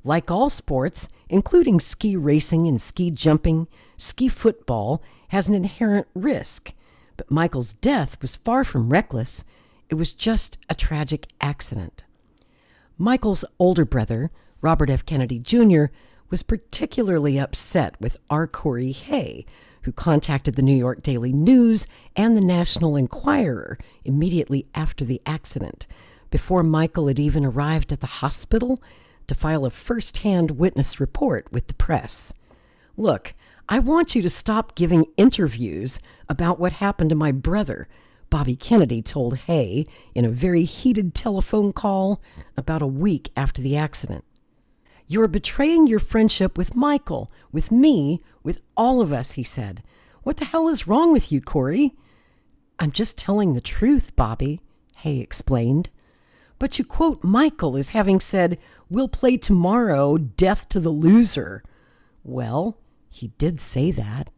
Like all sports, including ski racing and ski jumping, ski football has an inherent risk. But Michael's death was far from reckless. It was just a tragic accident." Michael's older brother, Robert F. Kennedy Jr., was particularly upset with R. Corey Hay, who contacted the New York Daily News and the National Enquirer immediately after the accident, before Michael had even arrived at the hospital, to file a first-hand witness report with the press. "Look, I want you to stop giving interviews about what happened to my brother," Bobby Kennedy told Hay in a very heated telephone call about a week after the accident. "You're betraying your friendship with Michael, with me, with all of us," he said. "What the hell is wrong with you, Corey?" "I'm just telling the truth, Bobby," Hay explained. "But you quote Michael as having said, 'We'll play tomorrow, death to the loser.'" "Well, he did say that."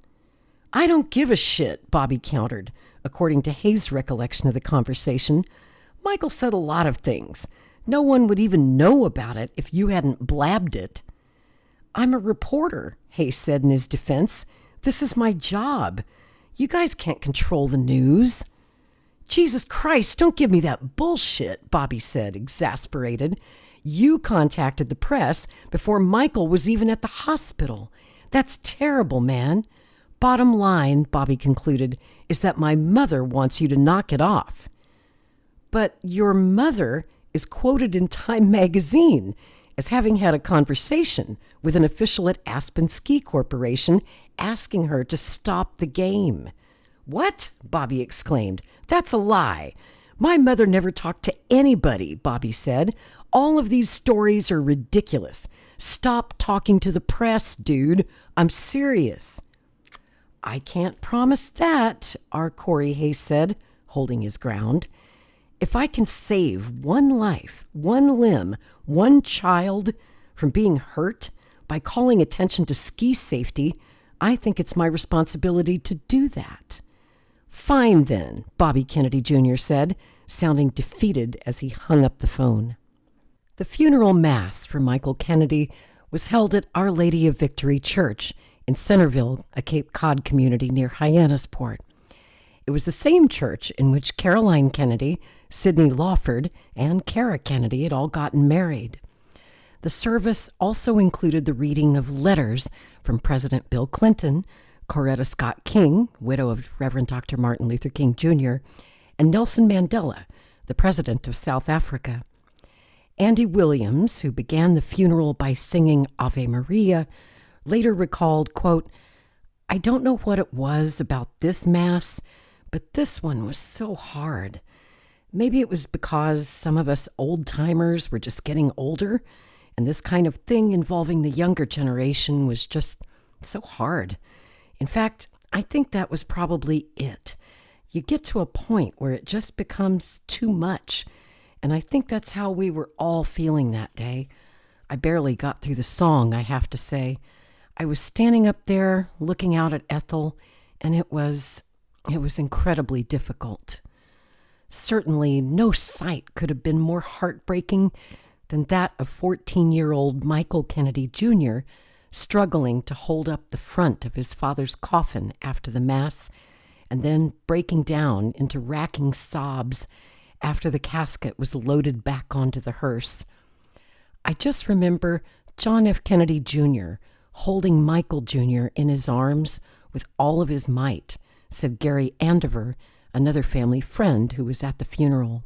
"I don't give a shit," Bobby countered. According to Hay's recollection of the conversation, "Michael said a lot of things. No one would even know about it if you hadn't blabbed it." "I'm a reporter," Hay said in his defense. "This is my job. You guys can't control the news." "Jesus Christ, don't give me that bullshit," Bobby said, exasperated. "You contacted the press before Michael was even at the hospital. That's terrible, man. Bottom line," Bobby concluded, "is that my mother wants you to knock it off." "But your mother is quoted in Time magazine as having had a conversation with an official at Aspen Ski Corporation asking her to stop the game." "What?" Bobby exclaimed. "That's a lie. My mother never talked to anybody, Bobby said. All of these stories are ridiculous. Stop talking to the press, dude. I'm serious. I can't promise that, our Corey Hayes said, holding his ground. If I can save one life, one limb, one child from being hurt by calling attention to ski safety, I think it's my responsibility to do that. Fine then, Bobby Kennedy Jr. said, sounding defeated as he hung up the phone. The funeral mass for Michael Kennedy was held at Our Lady of Victory Church in Centerville, a Cape Cod community near Hyannisport. It was the same church in which Caroline Kennedy, Sidney Lawford, and Kara Kennedy had all gotten married. The service also included the reading of letters from President Bill Clinton, Coretta Scott King, widow of Reverend Dr. Martin Luther King Jr., and Nelson Mandela, the president of South Africa. Andy Williams, who began the funeral by singing Ave Maria, later recalled, quote, "I don't know what it was about this Mass, but this one was so hard. Maybe it was because some of us old-timers were just getting older, and this kind of thing involving the younger generation was just so hard. In fact, I think that was probably it. You get to a point where it just becomes too much, and I think that's how we were all feeling that day. I barely got through the song, I have to say. I was standing up there looking out at Ethel, and it was incredibly difficult. Certainly no sight could have been more heartbreaking than that of 14-year-old Michael Kennedy Jr. struggling to hold up the front of his father's coffin after the Mass, and then breaking down into racking sobs after the casket was loaded back onto the hearse. I just remember John F. Kennedy Jr. holding Michael Jr. in his arms with all of his might, said Gary Andover, another family friend who was at the funeral.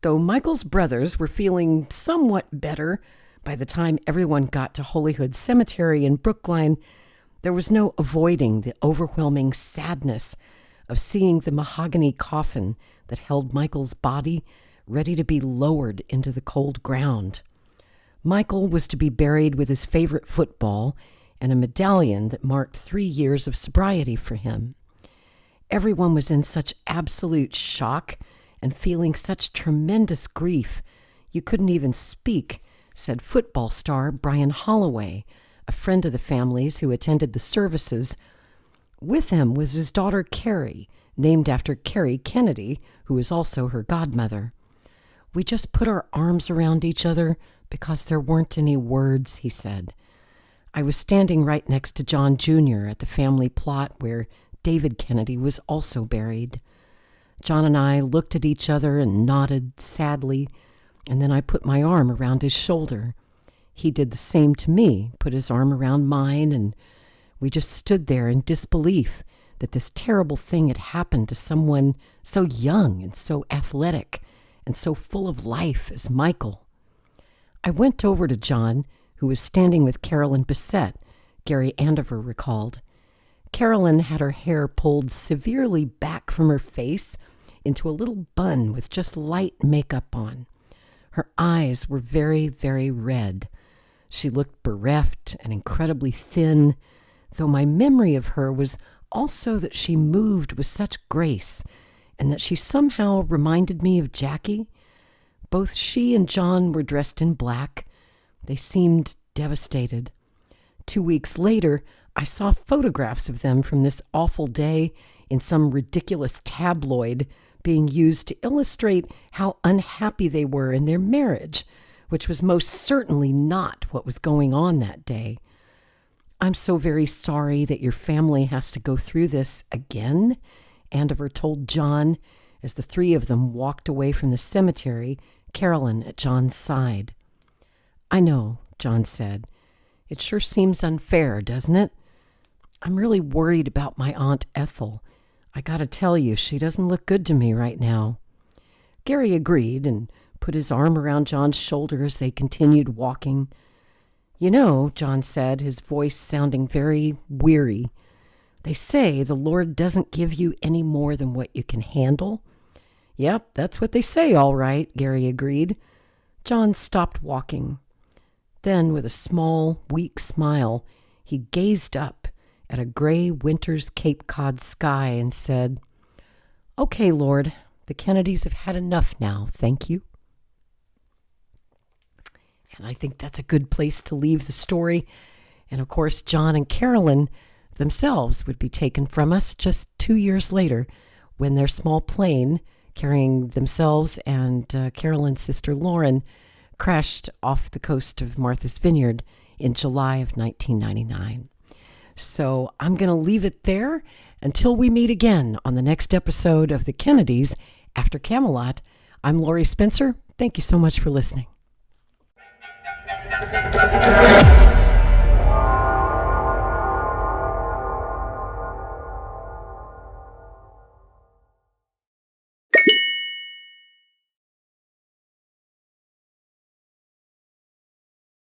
Though Michael's brothers were feeling somewhat better by the time everyone got to Holyhood Cemetery in Brookline, there was no avoiding the overwhelming sadness of seeing the mahogany coffin that held Michael's body ready to be lowered into the cold ground. Michael was to be buried with his favorite football and a medallion that marked 3 years of sobriety for him. Everyone was in such absolute shock and feeling such tremendous grief, you couldn't even speak, said football star Brian Holloway, a friend of the family's who attended the services. With him was his daughter Kerry, named after Kerry Kennedy, who was also her godmother. We just put our arms around each other because there weren't any words, he said. I was standing right next to John Jr. at the family plot where David Kennedy was also buried. John and I looked at each other and nodded sadly, and then I put my arm around his shoulder. He did the same to me, put his arm around mine, and we just stood there in disbelief that this terrible thing had happened to someone so young and so athletic and so full of life as Michael. I went over to John, who was standing with Carolyn Bissett, Gary Andover recalled. Carolyn had her hair pulled severely back from her face into a little bun with just light makeup on. Her eyes were very, very red. She looked bereft and incredibly thin, though my memory of her was also that she moved with such grace and that she somehow reminded me of Jackie. Both she and John were dressed in black. They seemed devastated. 2 weeks later, I saw photographs of them from this awful day in some ridiculous tabloid being used to illustrate how unhappy they were in their marriage, which was most certainly not what was going on that day. I'm so very sorry that your family has to go through this again, Andover told John as the three of them walked away from the cemetery, Carolyn at John's side. I know, John said. It sure seems unfair, doesn't it? I'm really worried about my Aunt Ethel. I gotta tell you, she doesn't look good to me right now. Gary agreed and put his arm around John's shoulder as they continued walking. You know, John said, his voice sounding very weary, they say the Lord doesn't give you any more than what you can handle. Yep, that's what they say, all right, Gary agreed. John stopped walking. Then, with a small, weak smile, he gazed up at a gray winter's Cape Cod sky and said, "Okay, Lord, the Kennedys have had enough now, thank you." And I think that's a good place to leave the story. And of course, John and Carolyn themselves would be taken from us just 2 years later when their small plane carrying themselves and Carolyn's sister Lauren crashed off the coast of Martha's Vineyard in July of 1999. So I'm going to leave it there until we meet again on the next episode of The Kennedys After Camelot. I'm Rory Spencer. Thank you so much for listening.